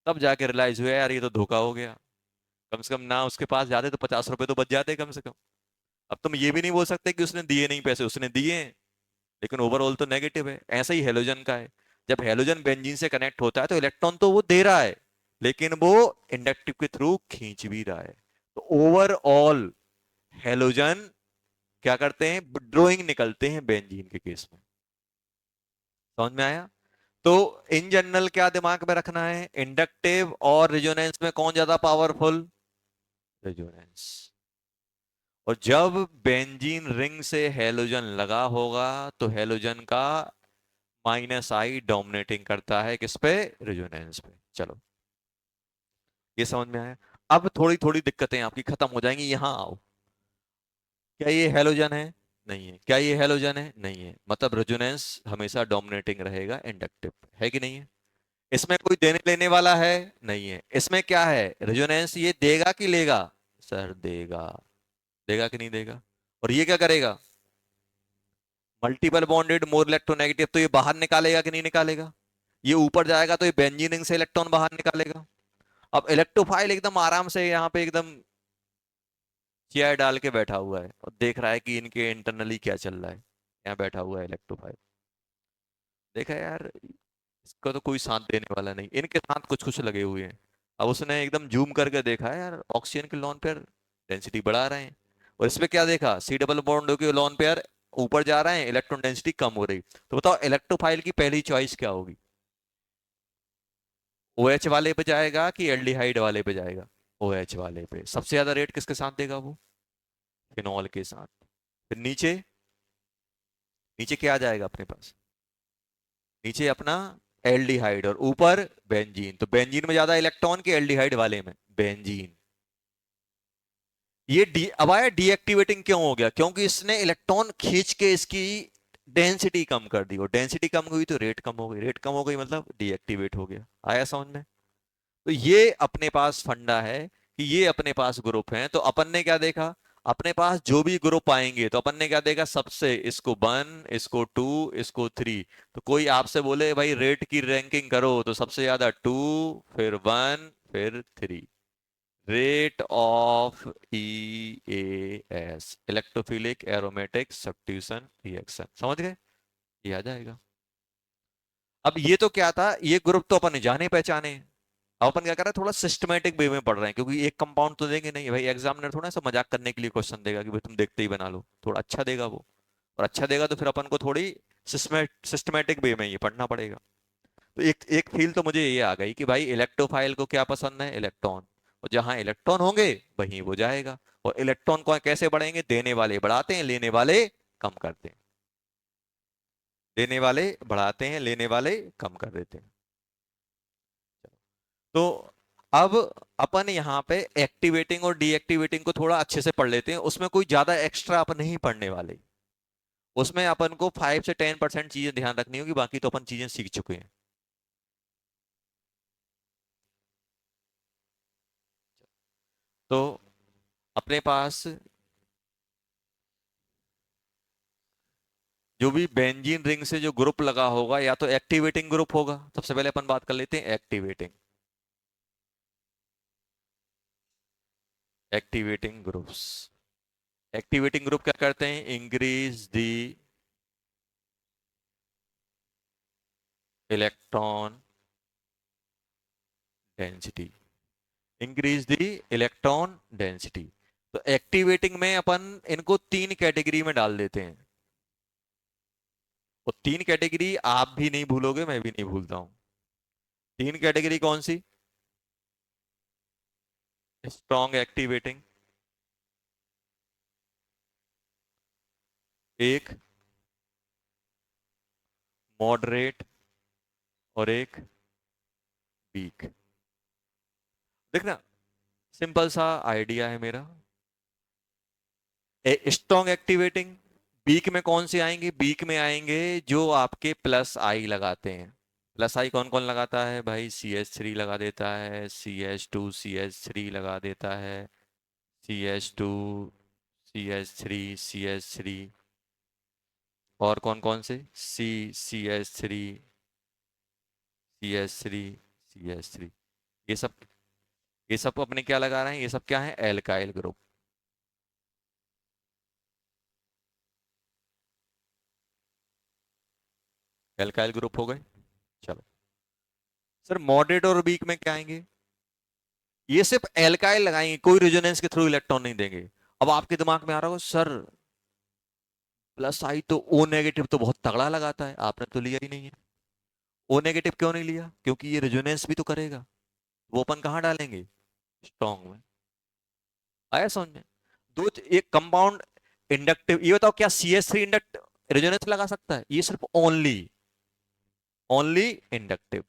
S1: तब जाके रियलाइज हुआ यार ये तो धोखा हो गया। कम से कम ना उसके पास जाते तो 50 रुपए तो बच जाते कम से कम। अब तुम ये भी नहीं बोल सकते कि उसने दिए नहीं पैसे, उसने दिए हैं, लेकिन ओवरऑल तो नेगेटिव है। ऐसा ही हेलोजन का है। जब हेलोजन बेंजीन से कनेक्ट होता है तो इलेक्ट्रॉन तो वो दे रहा है, लेकिन वो इंडक्टिव के थ्रू खींच भी रहा है। तो ओवरऑल हेलोजन क्या करते हैं, विड्रॉइंग निकलते हैं बेंजीन के केस में। समझ में आया? तो इन जनरल क्या दिमाग में रखना है, इंडक्टिव और रेजोनेंस में कौन ज्यादा पावरफुल? रेजोनेंस। और जब बेंजीन रिंग से हेलोजन लगा होगा तो हेलोजन का -I डोमिनेटिंग करता है किस पे? रेजोनेंस पे। चलो, ये समझ में आया? अब थोड़ी थोड़ी दिक्कतें आपकी खत्म हो जाएंगी। यहां आओ। क्या ये हेलोजन है? नहीं है। क्या ये हेलोजन है? नहीं है। मतलब रेजोनेंस हमेशा डोमिनेटिंग रहेगा इंडक्टिव, है कि नहीं है? इसमें कोई देने लेने वाला है? नहीं है। इसमें क्या है, रेजोनेंस ये देगा कि लेगा? सर देगा। देगा कि नहीं देगा? और ये क्या करेगा? मल्टीपल बॉन्डेड मोर इलेक्ट्रोनेगेटिव, तो ये बाहर निकालेगा कि नहीं निकालेगा? ये ऊपर जाएगा तो ये बेंजीन रिंग से इलेक्ट्रॉन बाहर निकालेगा। अब इलेक्ट्रोफाइल एकदम आराम से यहाँ पे एकदम चेयर डाल के बैठा हुआ है और देख रहा है कि इनके इंटरनली क्या चल रहा है। यहाँ बैठा हुआ है इलेक्ट्रोफाइल, देखा यार इसका तो कोई साथ देने वाला नहीं, इनके साथ कुछ कुछ लगे हुए हैं। अब उसने एकदम जूम करके देखा है यार, ऑक्सीजन के लोन पेयर डेंसिटी बढ़ा रहे हैं। और इसमें क्या देखा, सी डबल बॉन्ड के लोन पेयर ऊपर जा रहे हैं, इलेक्ट्रॉन डेंसिटी कम हो रही। तो बताओ इलेक्ट्रोफाइल की पहली चॉइस क्या होगी? OH वाले पे जाएगा कि एल्डिहाइड वाले पे जाएगा? OH वाले पे। सबसे ज्यादा रेट किसके साथ देगा वो? फिनॉल के साथ। फिर नीचे, नीचे क्या आ जाएगा अपने पास? नीचे अपना एल्डिहाइड और ऊपर बेंजीन। तो बेंजीन में ज्यादा इलेक्ट्रॉन के एल्डिहाइड वाले में? बेंजीन। ये डी अब आया डीएक्टिवेटिंग क्यों हो गया? क्योंकि इसने इलेक्ट्रॉन खींच के इसकी डेंसिटी कम कर दी, और डेंसिटी कम हुई तो रेट कम हो गई, रेट कम हो गई मतलब डीएक्टिवेट हो गया। आया समझ में? तो ये अपने पास फंडा है कि ये अपने पास ग्रुप हैं। तो अपन ने क्या देखा, अपने पास जो भी ग्रुप आएंगे तो अपन ने क्या देखा, सबसे इसको 1, इसको 2, इसको 3। तो कोई आपसे बोले भाई रेट की रैंकिंग करो, तो सबसे ज्यादा 2, फिर 1, फिर 3। Rate of EAS, electrophilic aromatic substitution reaction, समझ गए? ये आ जाएगा। अब ये तो क्या था, ये ग्रुप तो अपन ने जाने पहचाने। अब अपन क्या कर रहे हैं, थोड़ा सिस्टमेटिक वे में पढ़ रहे हैं, क्योंकि एक कंपाउंड तो देंगे नहीं भाई, एग्जामिनर थोड़ा सा मजाक करने के लिए क्वेश्चन देगा कि भाई तुम देखते ही बना लो, थोड़ा अच्छा देगा वो। और अच्छा देगा तो फिर अपन को थोड़ी सिस्टमेटिक वे में ये पढ़ना पड़ेगा। तो एक एक फील तो मुझे ये आ गई कि भाई इलेक्ट्रोफाइल को क्या पसंद है, इलेक्ट्रॉन। और जहां इलेक्ट्रॉन होंगे वहीं वो जाएगा। और इलेक्ट्रॉन को कैसे बढ़ेंगे, देने वाले बढ़ाते हैं, लेने वाले कम करते हैं। देने वाले बढ़ाते हैं, लेने वाले कम कर देते हैं। तो अब अपन यहाँ पे एक्टिवेटिंग और डीएक्टिवेटिंग को थोड़ा अच्छे से पढ़ लेते हैं। उसमें कोई ज्यादा एक्स्ट्रा अपन नहीं पढ़ने वाले। उसमें अपन को 5 से 10% चीजें ध्यान रखनी होगी, बाकी तो अपन चीजें सीख चुके हैं। तो अपने पास जो भी बेंजीन रिंग से जो ग्रुप लगा होगा, या तो एक्टिवेटिंग ग्रुप होगा। सबसे पहले अपन बात कर लेते हैं activating. Activating groups, activating group क्या करते हैं, increase the electron density, increase the electron density. तो एक्टिवेटिंग में अपन इनको 3 कैटेगरी में डाल देते हैं। और 3 कैटेगरी आप भी नहीं भूलोगे, मैं भी नहीं भूलता हूं। 3 कैटेगरी कौन सी? स्ट्रॉन्ग एक्टिवेटिंग, एक मॉडरेट, और एक वीक। देखना, सिंपल सा आइडिया है मेरा। स्ट्रॉन्ग एक्टिवेटिंग, बीक में कौन से आएंगे, बीक में आएंगे जो आपके +I लगाते हैं। प्लस आई कौन कौन लगाता है भाई? CH3 लगा देता है, CH2 CH3 लगा देता है, CH2 CH3 CH3, और कौन कौन से? CH3 CH3 CH3, ये सब, ये सब अपने क्या लगा रहे हैं? ये सब क्या है? Alkyl group. एल्काइल ग्रुप हो गए। चलो सर, मॉडरेट और वीक में क्या आएंगे? ये सिर्फ एल्काइल लगाएंगे, कोई रेजोनेंस के थ्रू इलेक्ट्रॉन नहीं देंगे। अब आपके दिमाग में आ रहा होगा सर, प्लस आई तो ओ नेगेटिव तो बहुत तगड़ा लगाता है, आपने तो लिया ही नहीं है। ओ नेगेटिव क्यों नहीं लिया? क्योंकि ये रेजोनेंस भी तो करेगा। वो अपन कहाँ डालेंगे? स्ट्रॉन्ग में। आया समझ में? दो, एक कंपाउंड इंडक्टिव, ये बताओ क्या CS3 इंडक्ट रेजोनेंस लगा सकता है? ये सिर्फ only, only inductive,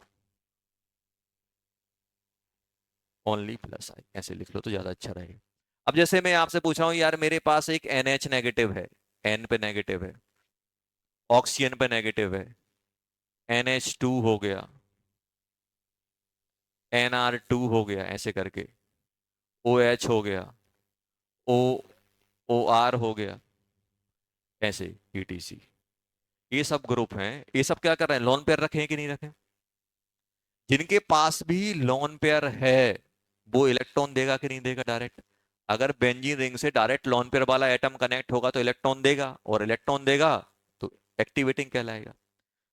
S1: only plus I, ऐसे लिख लो तो ज्यादा अच्छा रहेगा। अब जैसे मैं आपसे पूछ रहा हूं यार, मेरे पास एक NH नेगेटिव है, N पे नेगेटिव है, ऑक्सीजन पे नेगेटिव है, NH2 हो गया, NR2 हो गया, ऐसे करके OH हो गया, O OR हो गया, ऐसे ETC। ये सब ग्रुप हैं, ये सब क्या कर रहे हैं? लोन पेयर रखे हैं कि नहीं रखे? जिनके पास भी लोन पेयर है वो इलेक्ट्रॉन देगा कि नहीं देगा डायरेक्ट? अगर बेंजीन रिंग से डायरेक्ट लोन पेयर वाला एटम कनेक्ट होगा तो इलेक्ट्रॉन देगा, और इलेक्ट्रॉन देगा तो एक्टिवेटिंग कहलाएगा।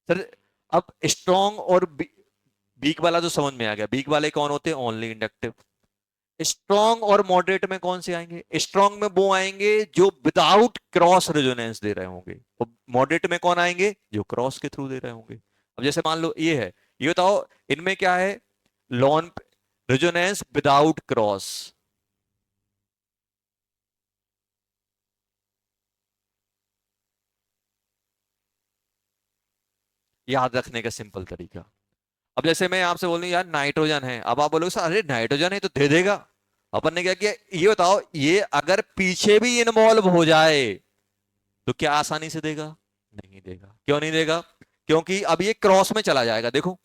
S1: सर अब स्ट्रॉन्ग और वीक वाला तो समझ में आ गया, वीक वाले कौन होते हैं? Only inductive. स्ट्रॉन्ग और मॉडरेट में कौन से आएंगे? स्ट्रॉन्ग में वो आएंगे जो विदाउट क्रॉस रेजोनेंस दे रहे होंगे, और मॉडरेट में कौन आएंगे? जो क्रॉस के थ्रू दे रहे होंगे। अब जैसे मान लो ये है, ये बताओ इनमें क्या है? Lawn resonance without cross. याद रखने का सिंपल तरीका। अब जैसे मैं आपसे बोलूं यार नाइट्रोजन है, अब आप बोलोगे सर अरे नाइट्रोजन है तो दे देगा। अपन ने क्या किया, ये बताओ ये अगर पीछे भी इन्वॉल्व हो जाए तो क्या आसानी से देगा? नहीं देगा। क्यों नहीं देगा? क्योंकि अब ये क्रॉस में चला जाएगा, देखो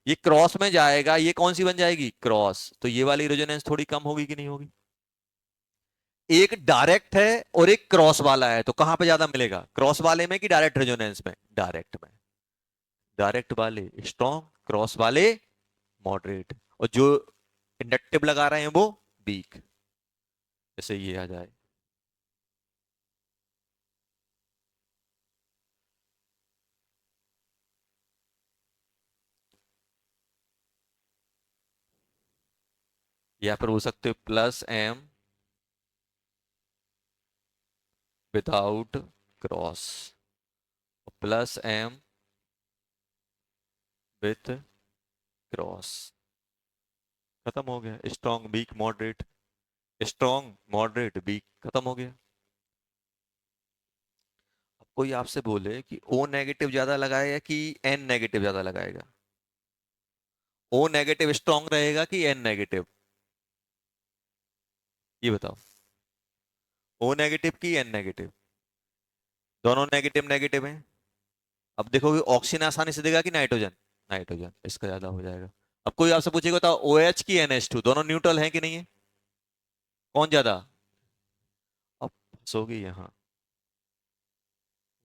S1: ये क्रॉस में जाएगा, ये कौन सी बन जाएगी? क्रॉस, तो ये वाली रेजोनेंस थोड़ी कम होगी कि नहीं होगी? एक डायरेक्ट है और एक क्रॉस वाला है, तो कहां पे ज्यादा मिलेगा? क्रॉस वाले में कि डायरेक्ट रेजोनेंस में? डायरेक्ट में। डायरेक्ट वाले स्ट्रॉन्ग, क्रॉस वाले मॉडरेट, और जो इंडक्टिव लगा रहे हैं वो वीक। जैसे ये आ जाए, या फिर हो सकते हो +M without cross, +M with cross. खत्म हो गया, strong weak moderate, strong moderate weak, खत्म हो गया। अब कोई आपसे बोले कि O नेगेटिव ज्यादा लगाएगा कि N नेगेटिव ज्यादा लगाएगा? O नेगेटिव स्ट्रॉन्ग रहेगा कि N नेगेटिव? ये बताओ, O नेगेटिव की N नेगेटिव? दोनों नेगेटिव नेगेटिव हैं। अब देखोगे ऑक्सीजन आसानी से देगा कि नाइट्रोजन? नाइट्रोजन, इसका ज्यादा हो जाएगा। अब कोई आपसे पूछेगा तो OH की NH2, दोनों न्यूट्रल हैं कि नहीं है? कौन ज्यादा? अब फंसोगे यहाँ,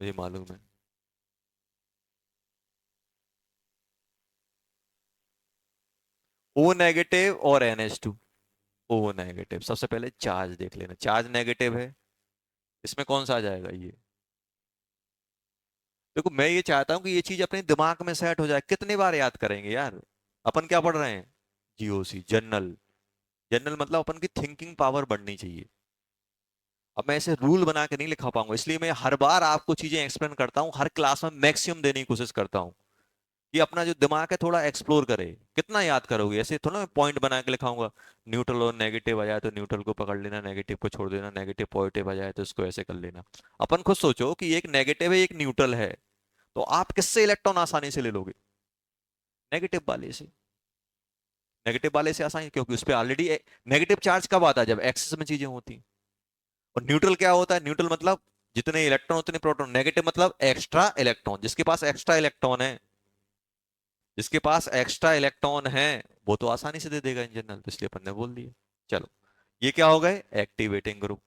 S1: मुझे मालूम है। O नेगेटिव और NH2। O नेगेटिव, सबसे पहले चार्ज देख लेना, चार्ज नेगेटिव है, इसमें कौन सा आ जाएगा? ये देखो, मैं ये चाहता हूं कि ये चीज अपने दिमाग में सेट हो जाए, कितनी बार याद करेंगे यार? अपन क्या पढ़ रहे हैं? GOC, general. जनरल मतलब अपन की थिंकिंग पावर बढ़नी चाहिए। अब मैं ऐसे रूल बना के नहीं लिखा पाऊंगा, इसलिए मैं हर बार आपको चीजें एक्सप्लेन करता हूँ, हर क्लास में मैक्सिमम देने की कोशिश करता हूँ कि अपना जो दिमाग है थोड़ा एक्सप्लोर करे। कितना याद करोगे? ऐसे थोड़ा मैं पॉइंट बना के लिखाऊंगा, न्यूट्रल और नेगेटिव आ जाए तो न्यूट्रल को पकड़ लेना, नेगेटिव को छोड़ देना, नेगेटिव पॉजिटिव आ जाए तो इसको ऐसे कर लेना। अपन खुद सोचो कि एक नेगेटिव है एक न्यूट्रल है, तो आप किससे इलेक्ट्रॉन आसानी से ले लोगे? नेगेटिव वाले से। नेगेटिव वाले से आसानी, क्योंकि उस पर ऑलरेडी नेगेटिव चार्ज कब आता है? जब एक्सेस में चीजें होती हैं। और न्यूट्रल क्या होता है? न्यूट्रल मतलब जितने इलेक्ट्रॉन उतने प्रोटॉन, नेगेटिव मतलब एक्स्ट्रा इलेक्ट्रॉन, जिसके पास एक्स्ट्रा इलेक्ट्रॉन है। जिसके पास एक्स्ट्रा इलेक्ट्रॉन है वो तो आसानी से दे देगा इन जनरल, तो इसलिए अपन ने बोल दिया। चलो, ये क्या हो गए, एक्टिवेटिंग ग्रुप।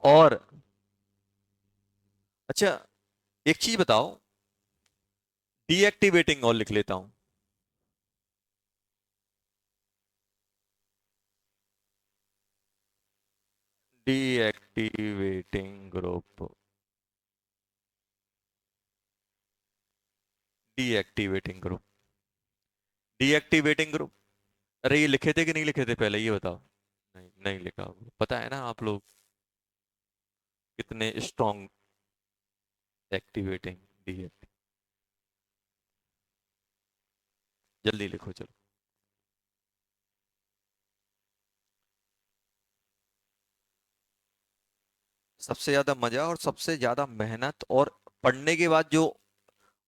S1: और अच्छा, एक चीज बताओ, डीएक्टिवेटिंग और लिख लेता हूं। Deactivating group, deactivating group, deactivating group. अरे ये लिखे थे कि नहीं लिखे थे पहले, ये बताओ। नहीं नहीं लिखा, पता है ना आप लोग कितने स्ट्रॉन्ग एक्टिवेटिंग, डीएक्टिव। जल्दी लिखो चलो। सबसे ज्यादा मजा और सबसे ज्यादा मेहनत, और पढ़ने के बाद जो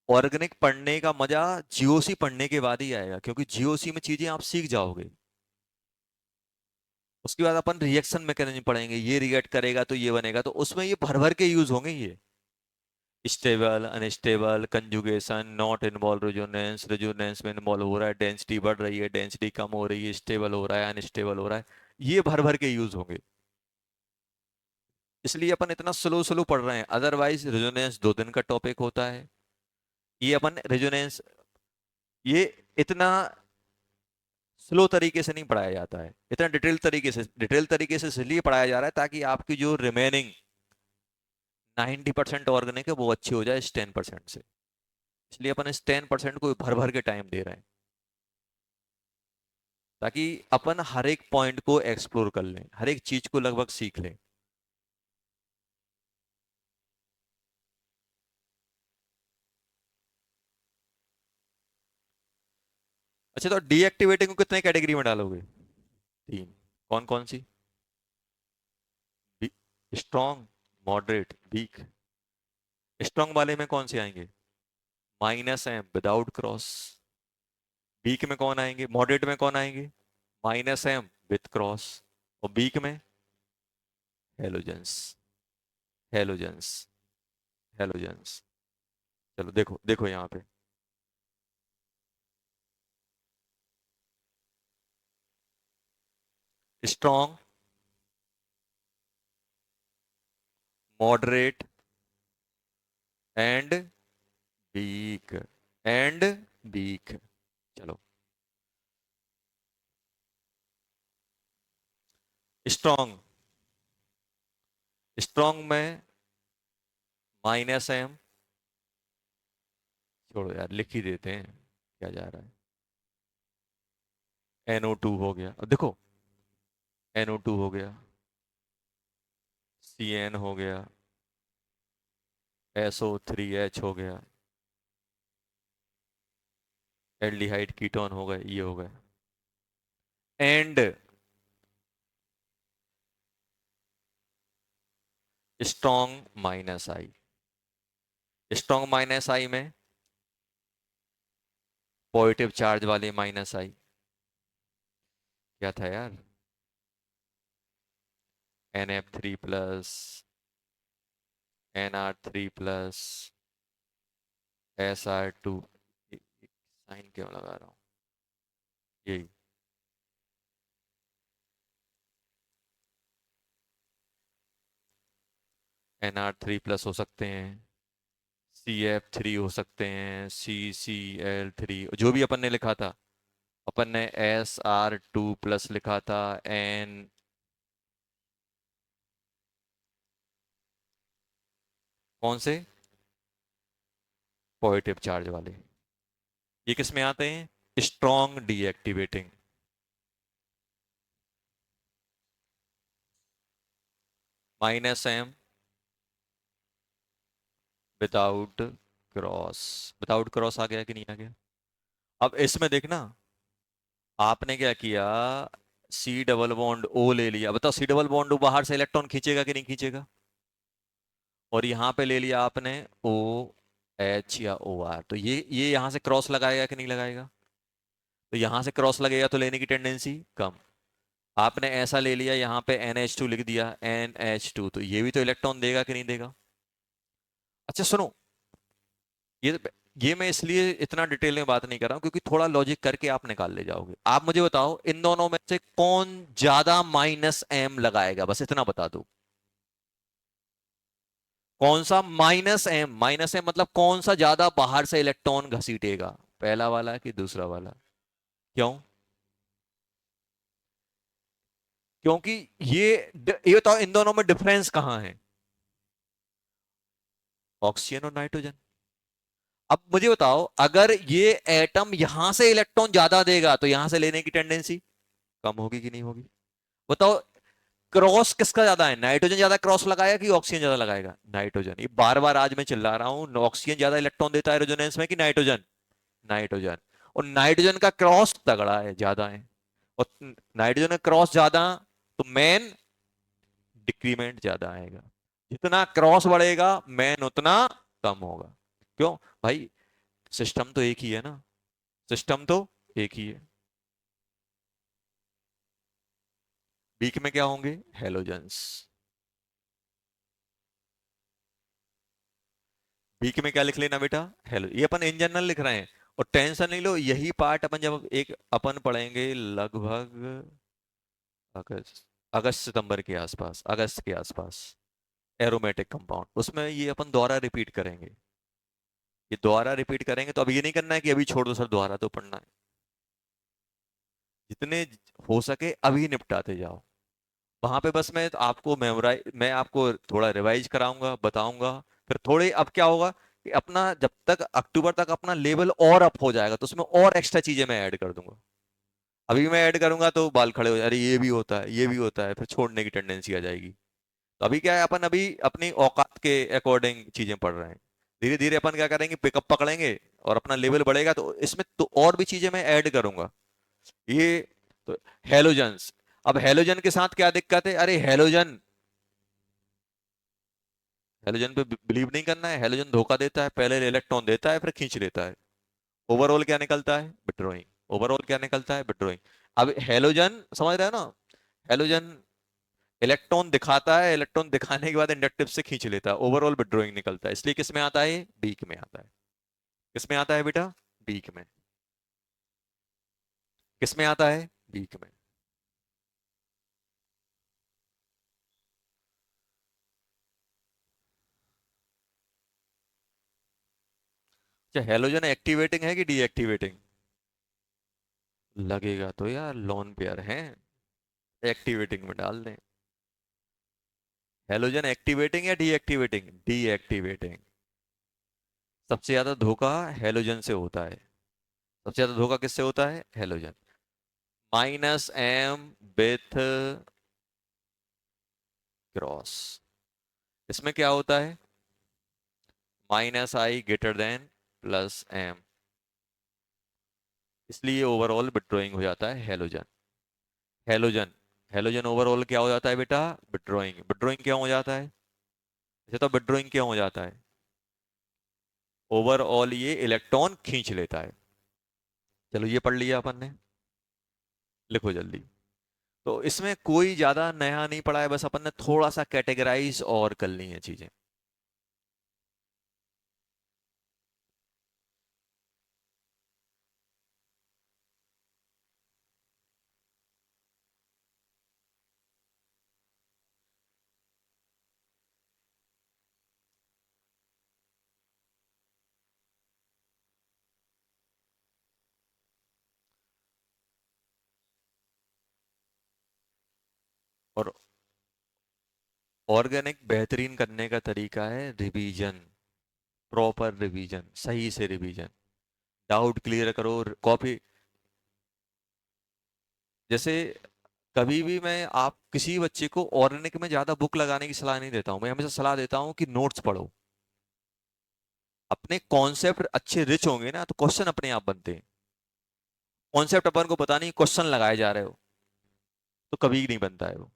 S1: ऑर्गेनिक पढ़ने का मजा जीओसी पढ़ने के बाद ही आएगा, क्योंकि जीओसी में चीजें आप सीख जाओगे। उसके बाद अपन रिएक्शन मैकेनिज्म पढ़ेंगे, ये रिएक्ट करेगा तो ये बनेगा, तो उसमें ये भर भर के यूज होंगे ये। Stable, unstable, conjugation, not involve, resonance, resonance में इन्वॉल्व हो रहा है, डेंसिटी बढ़ रही है, डेंसिटी कम हो रही है, स्टेबल हो रहा है, अनस्टेबल हो रहा है, ये भर भर के यूज होंगे। इसलिए अपन इतना स्लो स्लो पढ़ रहे हैं, अदरवाइज रेजोनेंस 2 दिन का टॉपिक होता है। ये अपन रेजोनेंस, ये इतना स्लो तरीके से नहीं पढ़ाया जाता है, इतना डिटेल तरीके से इसलिए पढ़ाया जा रहा है ताकि आपकी जो रिमेनिंग 90% ऑर्गेनिक है वो अच्छी हो जाए इस 10% से। इसलिए अपन इस 10% को भर भर के टाइम दे रहे हैं, ताकि अपन हर एक पॉइंट को एक्सप्लोर कर लें, हर एक चीज को लगभग सीख लें। अच्छा, तो डीएक्टिवेटिंग को कितने कैटेगरी में डालोगे? 3। कौन कौन सी? Strong, moderate, weak. स्ट्रॉन्ग वाले में कौन से आएंगे? -m without cross. वीक में कौन आएंगे, मॉडरेट में कौन आएंगे? -m with cross. और वीक में हेलोजेंस, हेलोजेंस, हेलोजेंस। चलो देखो देखो यहाँ पे, strong, moderate and weak, and weak. चलो, स्ट्रॉन्ग, स्ट्रॉन्ग में -m, छोड़ो यार लिख ही देते हैं, क्या जा रहा है। NO2 हो गया, अब देखो, NO2 हो गया, CN हो गया, SO3H हो गया, एल्डिहाइड कीटोन हो गए, ये हो गए। And strong -I, strong -I में पॉजिटिव चार्ज वाले -I, क्या था यार, NF3+, NR3+, SR2। साइन क्यों लगा रहा हूँ, यही। NR3+ हो सकते हैं, CF3 हो सकते हैं, CCl3, जो भी अपन ने लिखा था, अपन ने SR2+ लिखा था, एन, कौन से, पॉजिटिव चार्ज वाले। ये किस में आते हैं, strong deactivating. -m without cross, without cross आ गया कि नहीं आ गया? अब इसमें देखना, आपने क्या किया, C डबल बॉन्ड O ले लिया, बताओ C डबल बॉन्ड O बाहर से इलेक्ट्रॉन खींचेगा कि नहीं खींचेगा? और यहाँ पे ले लिया आपने OH या OR, तो ये यहाँ से क्रॉस लगाएगा कि नहीं लगाएगा? तो यहाँ से क्रॉस लगेगा तो लेने की टेंडेंसी कम। आपने ऐसा ले लिया, यहाँ पे NH2 लिख दिया, NH2, तो ये भी तो इलेक्ट्रॉन देगा कि नहीं देगा? अच्छा सुनो, ये ये मैं इसलिए इतना डिटेल में बात नहीं कर रहा हूं क्योंकि थोड़ा लॉजिक करके आप निकाल ले जाओगे। आप मुझे बताओ इन दोनों में से कौन ज्यादा माइनस एम लगाएगा, बस इतना बता दो। कौन सा माइनस एम मतलब कौन सा ज्यादा बाहर से इलेक्ट्रॉन घसीटेगा, पहला वाला कि दूसरा वाला? क्यों? क्योंकि ये बताओ इन दोनों में डिफरेंस कहां है? ऑक्सीजन और नाइट्रोजन। अब मुझे बताओ अगर ये एटम यहां से इलेक्ट्रॉन ज्यादा देगा तो यहां से लेने की टेंडेंसी कम होगी कि नहीं होगी? बताओ क्रॉस किसका ज्यादा है, नाइट्रोजन ज्यादा क्रॉस लगाएगा कि ऑक्सीजन ज्यादा लगाएगा? नाइट्रोजन। ये बार बार आज मैं चिल्ला रहा हूं, ऑक्सीजन ज्यादा इलेक्ट्रॉन देता है रेजोनेंस में कि नाइट्रोजन? नाइट्रोजन। और नाइट्रोजन का क्रॉस तगड़ा है, ज्यादा है। और नाइट्रोजन का क्रॉस ज्यादा तो मैन डिक्रीमेंट ज्यादा आएगा। जितना क्रॉस बढ़ेगा मैन उतना कम होगा। क्यों भाई? सिस्टम तो एक ही है ना, सिस्टम तो एक ही है। बीच में क्या होंगे? हेलोजेंस। बीच में क्या लिख लेना बेटा? हेलो। ये अपन इन जनरल लिख रहे हैं। और टेंशन नहीं लो, यही पार्ट अपन जब एक अपन पढ़ेंगे लगभग अगस्त, अगस्त सितंबर के आसपास, अगस्त के आसपास, एरोमेटिक कंपाउंड, उसमें ये अपन दोबारा रिपीट करेंगे। ये दोबारा रिपीट करेंगे तो अब ये नहीं करना है कि अभी छोड़ दो सर, दोबारा तो पढ़ना है। जितने हो सके अभी निपटाते जाओ। वहां पे बस मैं आपको थोड़ा रिवाइज कराऊंगा, बताऊंगा। फिर थोड़े अब क्या होगा कि अपना जब तक अक्टूबर तक अपना लेवल और अप हो जाएगा तो उसमें और एक्स्ट्रा चीजें मैं ऐड कर दूंगा। अभी मैं ऐड करूंगा तो बाल खड़े हो जाए, अरे ये भी होता है, ये भी होता है, फिर छोड़ने की टेंडेंसी आ जाएगी। तो अभी क्या है, अपन अभी अपनी औकात के अकॉर्डिंग चीजें पढ़ रहे हैं। धीरे धीरे अपन क्या करेंगे, पिकअप पकड़ेंगे और अपना लेवल बढ़ेगा तो इसमें तो और भी चीजें मैं ऐड करूंगा। ये तो हेलोजन्स। अब हेलोजन के साथ क्या दिक्कत है? अरे हेलोजन, हेलोजन पे बिलीव नहीं करना है। हेलोजन धोखा देता है, पहले इलेक्ट्रॉन देता है फिर खींच लेता है। ओवरऑल क्या निकलता है? विड्रॉइंग। ओवरऑल क्या निकलता है? विड्रॉइंग। अब हेलोजन समझ रहे हो ना? हेलोजन इलेक्ट्रॉन दिखाता है, इलेक्ट्रॉन दिखाने के बाद इंडक्टिव से खींच लेता है, ओवरऑल विड्रॉइंग निकलता है। इसलिए किस में आता है? बीक में आता है। किस में आता है बेटा? बीक में। किस में आता है? बीक में। अच्छा, हेलोजन एक्टिवेटिंग है कि डीएक्टिवेटिंग? लगेगा तो यार लोन पेयर है, एक्टिवेटिंग में डाल दें। हेलोजन एक्टिवेटिंग या डीएक्टिवेटिंग? डीएक्टिवेटिंग। सबसे ज्यादा धोखा हेलोजन से होता है। सबसे ज्यादा धोखा किससे होता है? Halogen. Minus M with cross. इसमें क्या होता है? Minus I greater than plus M, इसलिए ओवरऑल विड्रॉइंग हो जाता है हेलोजन। हेलोजन, हेलोजन ओवरऑल क्या हो जाता है बेटा? विड्रॉइंग। विड्रॉइंग क्यों हो जाता है? अच्छा तो विड्रॉइंग क्यों हो जाता है? ओवरऑल ये इलेक्ट्रॉन खींच लेता है। चलो ये पढ़ लिया अपन ने, लिखो जल्दी। तो इसमें कोई ज्यादा नया नहीं पढ़ा है, बस अपन ने थोड़ा सा कैटेगराइज और कर ली है चीजें। और ऑर्गेनिक बेहतरीन करने का तरीका है रिवीजन, प्रॉपर रिवीजन, सही से रिवीजन। डाउट क्लियर करो, कॉपी। जैसे कभी भी मैं आप किसी बच्चे को ऑर्गेनिक में ज्यादा बुक लगाने की सलाह नहीं देता हूं, मैं हमेशा सलाह देता हूं कि नोट्स पढ़ो। अपने कॉन्सेप्ट अच्छे रिच होंगे ना तो क्वेश्चन अपने आप बनते हैं। कॉन्सेप्ट अपन को पता नहीं, क्वेश्चन लगाए जा रहे हो तो कभी नहीं बनता है वो।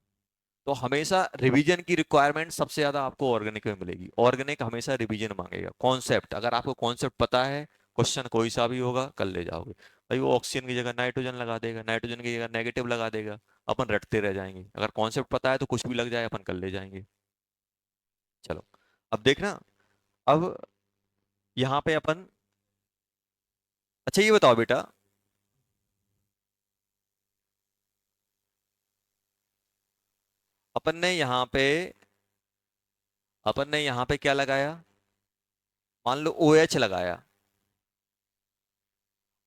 S1: तो हमेशा रिवीजन की रिक्वायरमेंट सबसे ज्यादा आपको ऑर्गेनिक में मिलेगी। ऑर्गेनिक हमेशा रिवीजन मांगेगा। कॉन्सेप्ट अगर आपको कॉन्सेप्ट पता है, क्वेश्चन कोई सा भी होगा कर ले जाओगे। भाई वो ऑक्सीजन की जगह नाइट्रोजन लगा देगा, नाइट्रोजन की जगह नेगेटिव लगा देगा, अपन रटते रह जाएंगे। अगर कॉन्सेप्ट पता है तो कुछ भी लग जाए अपन कर ले जाएंगे। चलो अब देखना। अब यहाँ पे अपन अच्छा ये बताओ बेटा, अपन ने यहाँ पे अपन ने यहाँ पे क्या लगाया, मान लो OH लगाया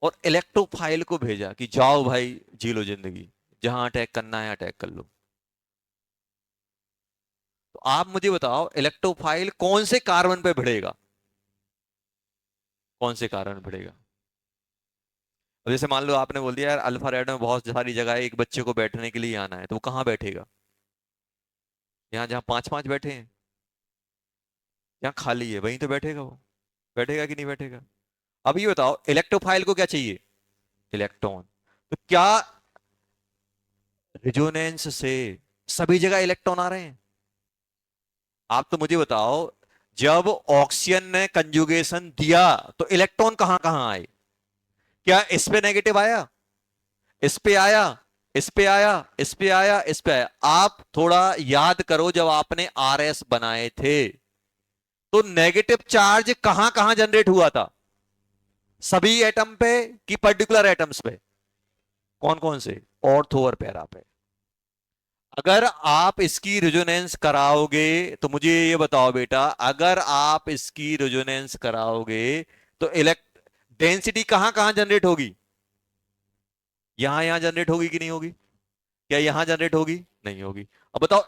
S1: और इलेक्ट्रोफाइल को भेजा कि जाओ भाई जी लो जिंदगी, जहां अटैक करना है अटैक कर लो। तो आप मुझे बताओ इलेक्ट्रोफाइल कौन से कार्बन पे भिड़ेगा, कौन से कार्बन पे भिड़ेगा। अब जैसे मान लो आपने बोल दिया यार अल्फा रेड में बहुत सारी जगह है, एक बच्चे को बैठने के लिए आना है, तो वो कहाँ बैठेगा, यहाँ जहाँ पांच पांच बैठे हैं, यहाँ खाली है वहीं तो बैठेगा वो, बैठेगा कि नहीं बैठेगा। अब ये बताओ इलेक्ट्रोफाइल को क्या चाहिए, इलेक्ट्रॉन। तो क्या रिजोनेंस से सभी जगह इलेक्ट्रॉन आ रहे हैं। आप तो मुझे बताओ जब ऑक्सीजन ने कंजुगेशन दिया तो इलेक्ट्रॉन कहां कहां आए, क्या इस पे नेगेटिव आया, इस पे आया, इस पे आया, इस पे आया, इस पे आया। आप थोड़ा याद करो जब आपने RS बनाए थे तो नेगेटिव चार्ज कहां कहां जनरेट हुआ था, सभी एटम पे कि पर्टिकुलर एटम्स पे, कौन कौन से, ऑर्थो और पैरा पे। अगर आप इसकी रेजोनेंस कराओगे तो मुझे ये बताओ बेटा, अगर आप इसकी रेजोनेंस कराओगे तो इलेक्ट डेंसिटी कहां कहां जनरेट होगी, यहां यहां जनरेट होगी कि नहीं होगी, क्या यहां जनरेट होगी, नहीं होगी। अब बताओ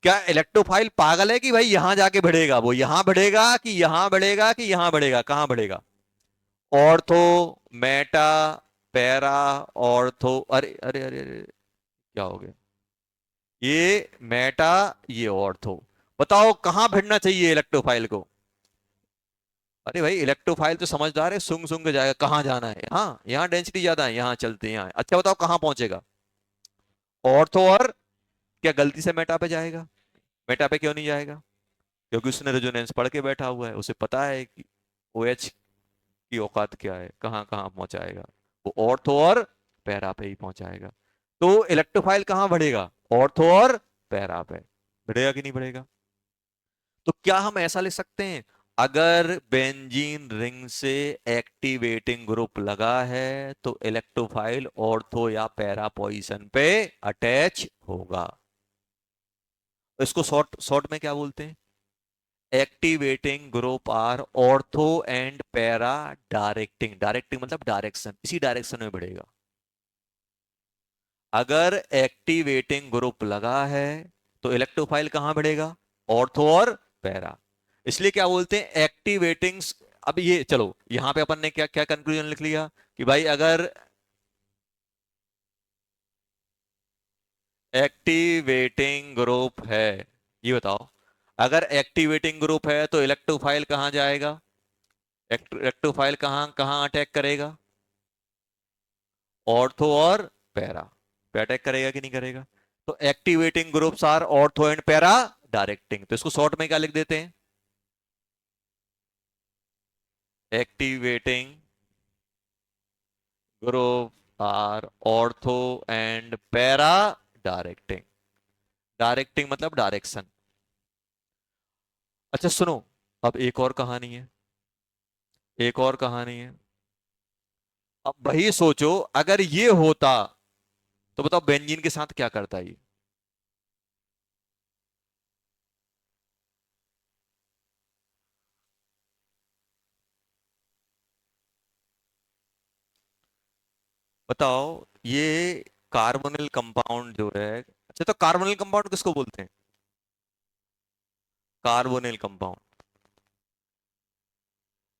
S1: क्या इलेक्ट्रोफाइल पागल है कि भाई यहां जाके बढ़ेगा, वो यहां बढ़ेगा कि यहां बढ़ेगा कि यहां बढ़ेगा, कहां बढ़ेगा, ऑर्थो, मेटा, पैरा, ऑर्थो, अरे अरे अरे अरे क्या हो गया, ये मेटा, ये ऑर्थो। बताओ कहां भिड़ना चाहिए इलेक्ट्रोफाइल को। अरे भाई इलेक्ट्रोफाइल तो समझदार है, सुंग सुंग के जाएगा, कहां जाना है, हाँ यहाँ डेंसिटी ज्यादा है यहाँ चलते हैं यहाँ। अच्छा बताओ कहां पहुंचेगा, ऑर्थो और क्या गलती से मेटा पे जाएगा, मेटा पे क्यों नहीं जाएगा, क्योंकि उसने रेजोनेंस पढ़ के बैठा हुआ है, उसे पता है कि OH की औकात क्या है, कहां कहां पहुंचाएगा, वो ऑर्थो और पैरा पे ही पहुंचाएगा। तो इलेक्ट्रोफाइल कहां बढ़ेगा, ऑर्थो और पैरा पे, बढ़ेगा कि नहीं बढ़ेगा। तो क्या हम ऐसा लिख सकते हैं, अगर बेंजीन रिंग से एक्टिवेटिंग ग्रुप लगा है तो इलेक्ट्रोफाइल ऑर्थो या पैरा पोजीशन पे अटैच होगा। इसको शॉर्ट शॉर्ट में क्या बोलते हैं, activating group are ortho and para directing, directing मतलब डायरेक्शन, इसी डायरेक्शन में बढ़ेगा। अगर एक्टिवेटिंग ग्रुप लगा है तो इलेक्ट्रोफाइल कहां बढ़ेगा, ऑर्थो और पैरा। इसलिए क्या बोलते हैं एक्टिवेटिंग। अब ये चलो यहां पे अपन ने क्या क्या कंक्लूजन लिख लिया कि भाई अगर एक्टिवेटिंग ग्रुप है, ये बताओ अगर एक्टिवेटिंग ग्रुप है तो इलेक्ट्रोफाइल कहां जाएगा, इलेक्ट्रोफाइल कहां कहां अटैक करेगा, ऑर्थो और पैरा पे अटैक करेगा कि नहीं करेगा। तो activating groups are ortho and para directing, तो इसको शॉर्ट में क्या लिख देते हैं, activating group are ortho and para directing, directing मतलब डायरेक्शन। अच्छा सुनो, अब एक और कहानी है, एक और कहानी है। अब वही सोचो अगर ये होता तो बताओ बेंजीन के साथ क्या करता ये। बताओ ये कार्बोनिल कंपाउंड जो है, अच्छा तो कार्बोनिल कंपाउंड किसको बोलते हैं, carbonyl compound,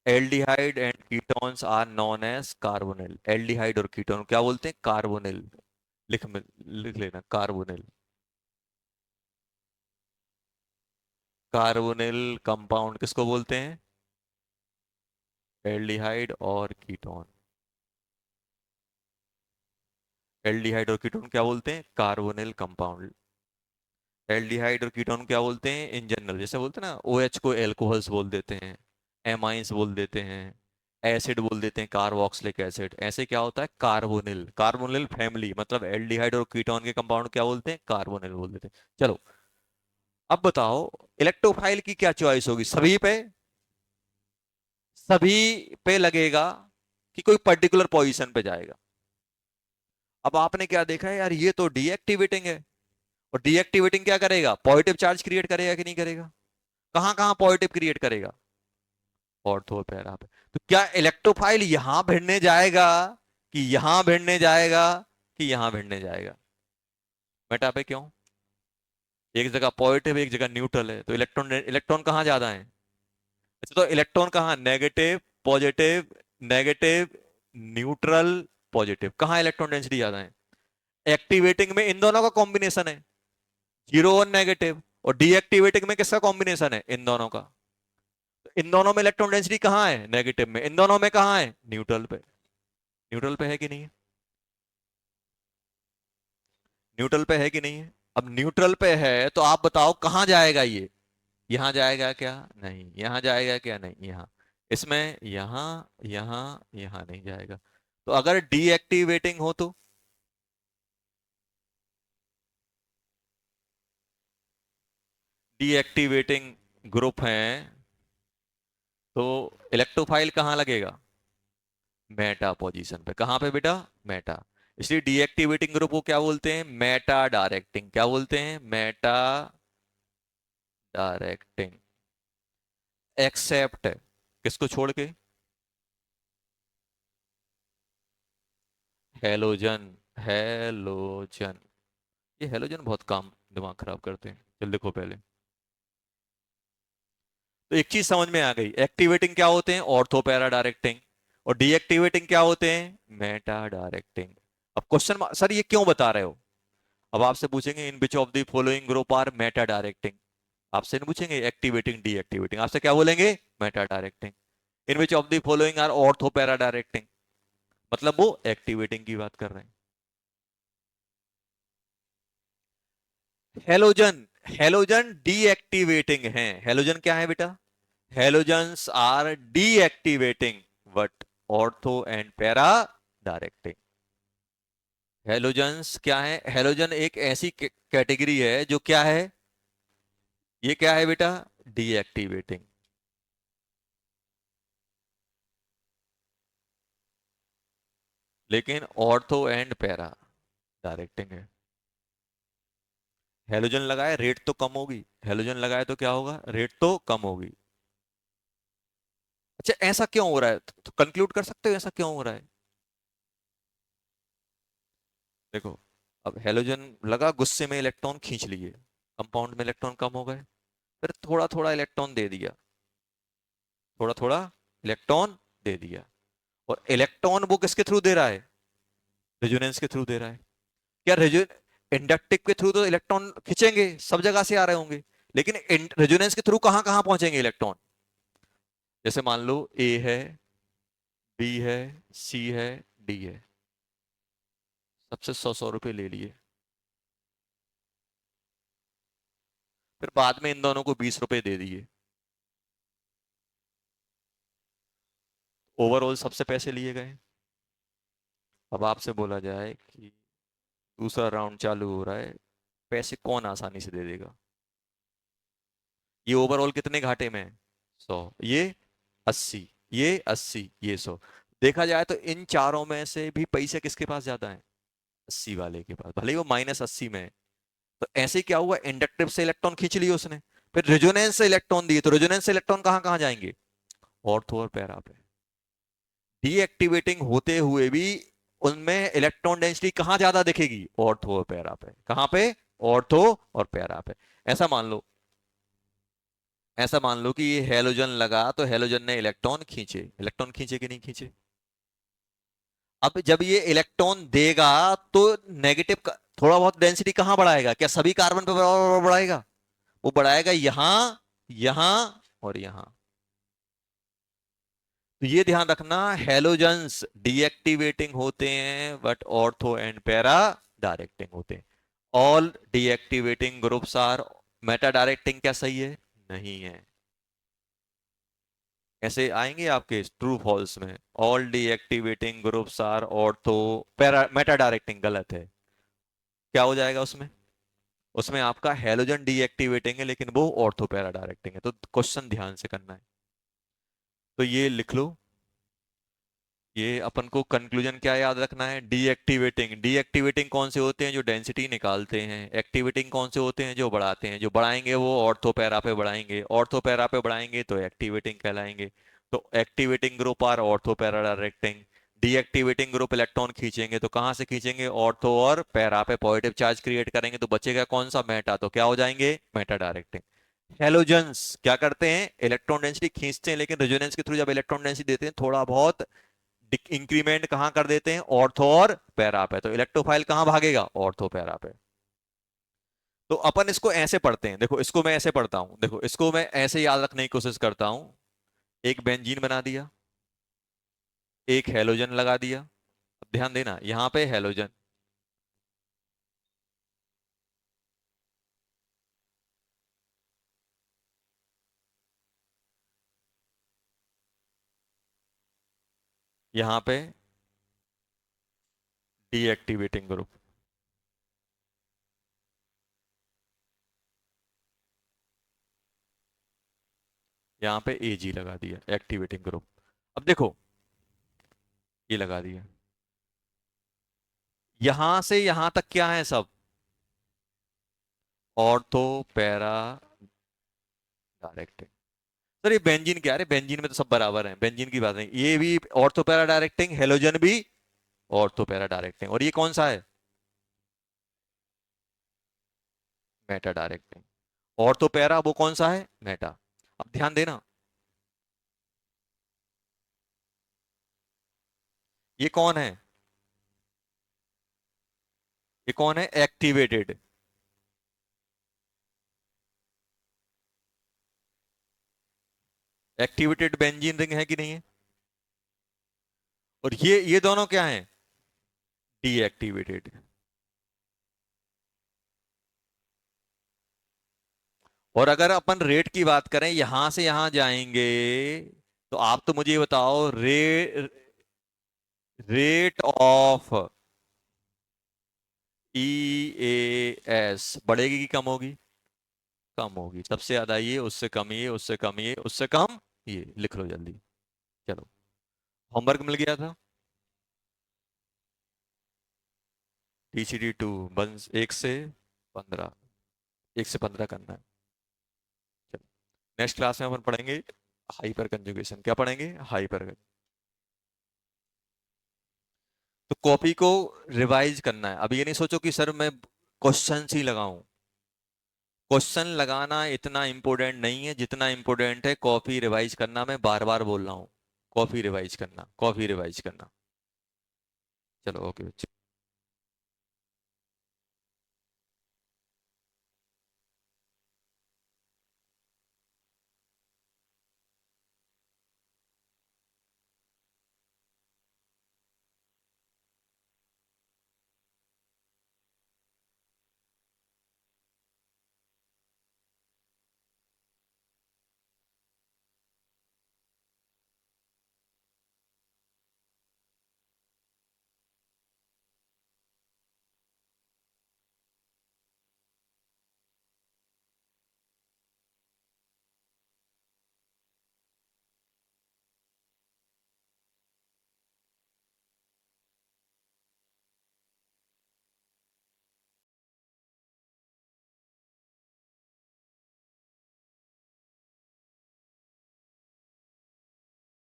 S1: aldehyde and ketones are known as carbonyl, aldehyde और कीटोन क्या बोलते हैं, कार्बोनिल। लिख लिख लेना कार्बोनिल, कार्बोनिल कंपाउंड किसको बोलते हैं, एल्डिहाइड और कीटोन, एल्डिहाइड और कीटोन क्या बोलते हैं, कार्बोनिल कंपाउंड। एल्डिहाइड और कीटोन क्या बोलते हैं इन जनरल, जैसे बोलते हैं ना OH को एल्कोहल्स बोल देते हैं, एमाइंस बोल देते हैं, एसिड बोल देते हैं कार्बोक्सिलिक एसिड, ऐसे क्या होता है कार्बोनिल, कार्बोनिल फैमिली मतलब एल्डिहाइड और कीटोन के कंपाउंड क्या बोलते हैं, कार्बोनिल बोल देते हैं। चलो अब बताओ इलेक्ट्रोफाइल की क्या चॉइस होगी, सभी पे, सभी पे लगेगा कि कोई पर्टिकुलर पोजीशन पे जाएगा। अब आपने क्या देखा है यार, ये तो डीएक्टिवेटिंग है, और डीएक्टिवेटिंग क्या करेगा, पॉजिटिव चार्ज क्रिएट करेगा कि नहीं करेगा? कहां कहां पॉजिटिव क्रिएट करेगा? ऑर्थो पैरा पे। तो क्या इलेक्ट्रोफाइल यहां भिड़ने जाएगा, कि यहां भिड़ने जाएगा, कि यहां भिड़ने जाएगा? बेटा पे क्यों? एक जगह पॉजिटिव एक जगह न्यूट्रल है, तो इलेक्ट्रॉन इलेक्ट्रॉन कहां ज्यादा है? अच्छा, तो इलेक्ट्रॉन कहां, negative positive, negative neutral positive, कहां इलेक्ट्रॉन डेंसिटी ज्यादा है? एक्टिवेटिंग में इन दोनों का कॉम्बिनेशन है, जीरो और नेगेटिव, और डीएक्टिवेटिंग में किसका कॉम्बिनेशन है, इन दोनों का। तो इन दोनों में इलेक्ट्रॉन डेंसिटी कहां है, नेगेटिव में, इन दोनों में कहां है, न्यूट्रल पे। न्यूट्रल पे है कि नहीं है? न्यूट्रल पे है कि नहीं है? अब न्यूट्रल पे है तो आप बताओ कहां जाएगा ये? यहां जाएगा क्या? नहीं। यहां जाएगा क्या? नहीं। यहां, इसमें यहां, यहां, यहां नहीं जाएगा। तो अगर डीएक्टिवेटिंग हो तो, डीएक्टिवेटिंग ग्रुप है, तो इलेक्ट्रोफाइल कहां लगेगा? मेटा पोजीशन पे। कहां पे बेटा? मेटा। इसलिए डीएक्टिवेटिंग ग्रुप को क्या बोलते हैं, मेटा डायरेक्टिंग। क्या बोलते हैं? Meta directing. एक्सेप्ट, किसको छोड़ के? हेलोजन। हेलोजन, ये हेलोजन बहुत काम दिमाग खराब करते हैं। चल देखो पहले, तो एक चीज समझ में आ गई, एक्टिवेटिंग क्या होते हैं, ऑर्थो पैरा डायरेक्टिंग, और डीएक्टिवेटिंग क्या होते हैं, मेटा डायरेक्टिंग। अब क्वेश्चन, सर ये क्यों बता रहे हो? अब आपसे पूछेंगे in which of the following group are meta directing. आपसे नहीं पूछेंगे एक्टिवेटिंग डीएक्टिवेटिंग, आपसे क्या बोलेंगे, meta directing. In which of the following are ortho para directing, मतलब वो एक्टिवेटिंग की बात कर रहे हैं। हेलोजन, हेलोजन डीएक्टिवेटिंग है। हेलोजन क्या है बेटा? Halogens are deactivating, but ortho and para directing. Halogens क्या है? हेलोजन एक ऐसी कैटेगरी है जो क्या है, ये क्या है बेटा, डीएक्टिवेटिंग। लेकिन ऑर्थो एंड पैरा डायरेक्टिंग है। हेलोजन लगाए रेट तो कम होगी, हेलोजन लगाए तो क्या होगा, रेट तो कम होगी। अच्छा, ऐसा क्यों हो रहा है, तो कंक्लूड कर सकते हो ऐसा क्यों हो रहा है? देखो, अब हेलोजन लगा, गुस्से में इलेक्ट्रॉन खींच लिए, कंपाउंड में इलेक्ट्रॉन कम हो गए, फिर थोड़ा थोड़ा इलेक्ट्रॉन दे दिया, थोड़ा थोड़ा इलेक्ट्रॉन दे दिया, और इलेक्ट्रॉन वो किसके थ्रू दे रहा है, रेजोनेंस के थ्रू दे रहा है। क्या रेजो इंडक्टिव के थ्रू तो इलेक्ट्रॉन खींचेंगे, सब जगह से आ रहे होंगे, लेकिन रेजोनेंस के थ्रू कहां कहां पहुंचेंगे इलेक्ट्रॉन? जैसे मान लो ए है, बी है, सी है, डी है, सबसे 100 100 रुपए ले लिए, फिर बाद में इन दोनों को 20 रुपए दे दिए, ओवरऑल सबसे पैसे लिए गए। अब आपसे बोला जाए कि दूसरा राउंड चालू हो रहा है, पैसे कौन आसानी से दे देगा? ये ओवरऑल कितने घाटे में है, 100, ये 80, ये 80, ये 100। देखा जाए तो इन चारों में से भी पैसे किसके पास ज्यादा है, 80 वाले के पास, भले ही वो -80 में है। तो ऐसे क्या हुआ, इंडक्टिव से इलेक्ट्रॉन खींच लिए उसने, फिर रेजोनेंस से इलेक्ट्रॉन दिए, तो रेजोनेंस से इलेक्ट्रॉन कहां कहां जाएंगे, ऑर्थो और पैरा पे। डीएक्टिवेटिंग होते हुए भी उनमें इलेक्ट्रॉन डेंसिटी कहां ज्यादा दिखेगी, ऑर्थो और पैरा पे। कहां पे, ऑर्थो और पैरा पे। ऐसा मान लो, ऐसा मान लो कि ये हेलोजन लगा, तो हेलोजन ने इलेक्ट्रॉन खींचे, इलेक्ट्रॉन खींचे कि नहीं खींचे? अब जब ये इलेक्ट्रॉन देगा तो नेगेटिव का थोड़ा बहुत डेंसिटी कहां बढ़ाएगा, क्या सभी कार्बन पे बराबर बढ़ाएगा? वो बढ़ाएगा यहां, यहां, और यहां। तो ये ध्यान रखना, हेलोजन्स डीएक्टिवेटिंग होते हैं but ortho and para directing होते हैं। All deactivating groups are meta directing, क्या सही है? नहीं है। ऐसे आएंगे आपके ट्रू फॉल्स में, all deactivating groups are ortho para meta directing, गलत है। क्या हो जाएगा उसमें? उसमें आपका हेलोजन डीएक्टिवेटिंग है लेकिन वो ऑर्थो पैरा डायरेक्टिंग है। तो क्वेश्चन ध्यान से करना है, तो ये लिख लो, ये अपन को कंक्लूजन क्या याद रखना है, डीएक्टिवेटिंग। डीएक्टिवेटिंग कौन से होते हैं, जो डेंसिटी निकालते हैं। एक्टिवेटिंग कौन से होते हैं, जो बढ़ाते हैं। जो बढ़ाएंगे वो ऑर्थो पैरा पे बढ़ाएंगे, ऑर्थो पैरा पे बढ़ाएंगे तो एक्टिवेटिंग कहलाएंगे। तो activating group are ortho para directing. Deactivating group electron खींचेंगे तो कहाँ से खींचेंगे, ऑर्थो और पैरा पे पॉजिटिव चार्ज क्रिएट करेंगे तो बचेगा कौन सा, मेटा। तो क्या हो जाएंगे, मेटा डायरेक्टिंग। हेलोजन्स क्या करते हैं, इलेक्ट्रॉन डेंसिटी खींचते हैं, लेकिन रेजोनेंस के थ्रू जब इलेक्ट्रॉन डेंसिटी देते हैं थोड़ा बहुत इंक्रीमेंट कहां कर देते हैं, ऑर्थो और पैरा पे। तो इलेक्ट्रोफाइल कहां भागेगा, ऑर्थो पैरा पे। तो अपन इसको ऐसे पढ़ते हैं, देखो इसको मैं ऐसे पढ़ता हूं, देखो इसको मैं ऐसे याद रखने की कोशिश करता हूं। एक बेंजीन बना दिया, एक हेलोजन लगा दिया। अब ध्यान देना यहां पे हेलोजन, यहां पे डीएक्टिवेटिंग ग्रुप, यहां पे एजी लगा दिया एक्टिवेटिंग ग्रुप। अब देखो ये लगा दिया, यहां से यहां तक क्या है सब, ऑर्थो पैरा डायरेक्टिंग। सर ये बेंजीन क्या है, बेंजीन में तो सब बराबर है, बेंजीन की बात नहीं। ये भी ऑर्थो पैरा डायरेक्टिंग, हेलोजन भी ऑर्थो पैरा डायरेक्टिंग, और ये कौन सा है, मेटा डायरेक्टिंग। ऑर्थो पैरा वो कौन सा है, मेटा। अब ध्यान देना, ये कौन है, ये कौन है, एक्टिवेटेड। एक्टिवेटेड बेंजीन रिंग है कि नहीं है। और ये दोनों क्या हैं, डीएक्टिवेटेड। और अगर अपन रेट की बात करें, यहां से यहां जाएंगे, तो आप तो मुझे ये बताओ, रेट ऑफ EAS बढ़ेगी कि कम होगी, कम होगी। सबसे ज्यादा ये, उससे कम ये, उससे कम ये, उससे कम ये। लिख लो जल्दी, चलो। होमवर्क मिल गया था, TCD2 बन 1 से 15, 1 से 15 करना है। चलो नेक्स्ट क्लास में अपन पढ़ेंगे हाइपर कंजुगेशन। क्या पढ़ेंगे, हाइपर। तो कॉपी को रिवाइज करना है। अब ये नहीं सोचो कि सर मैं क्वेश्चन ही लगाऊं। क्वेश्चन लगाना इतना इंपॉर्टेंट नहीं है जितना इंपॉर्टेंट है कॉपी रिवाइज करना। मैं बार बार बोल रहा हूँ, कॉपी रिवाइज करना, कॉपी रिवाइज करना। चलो ओके।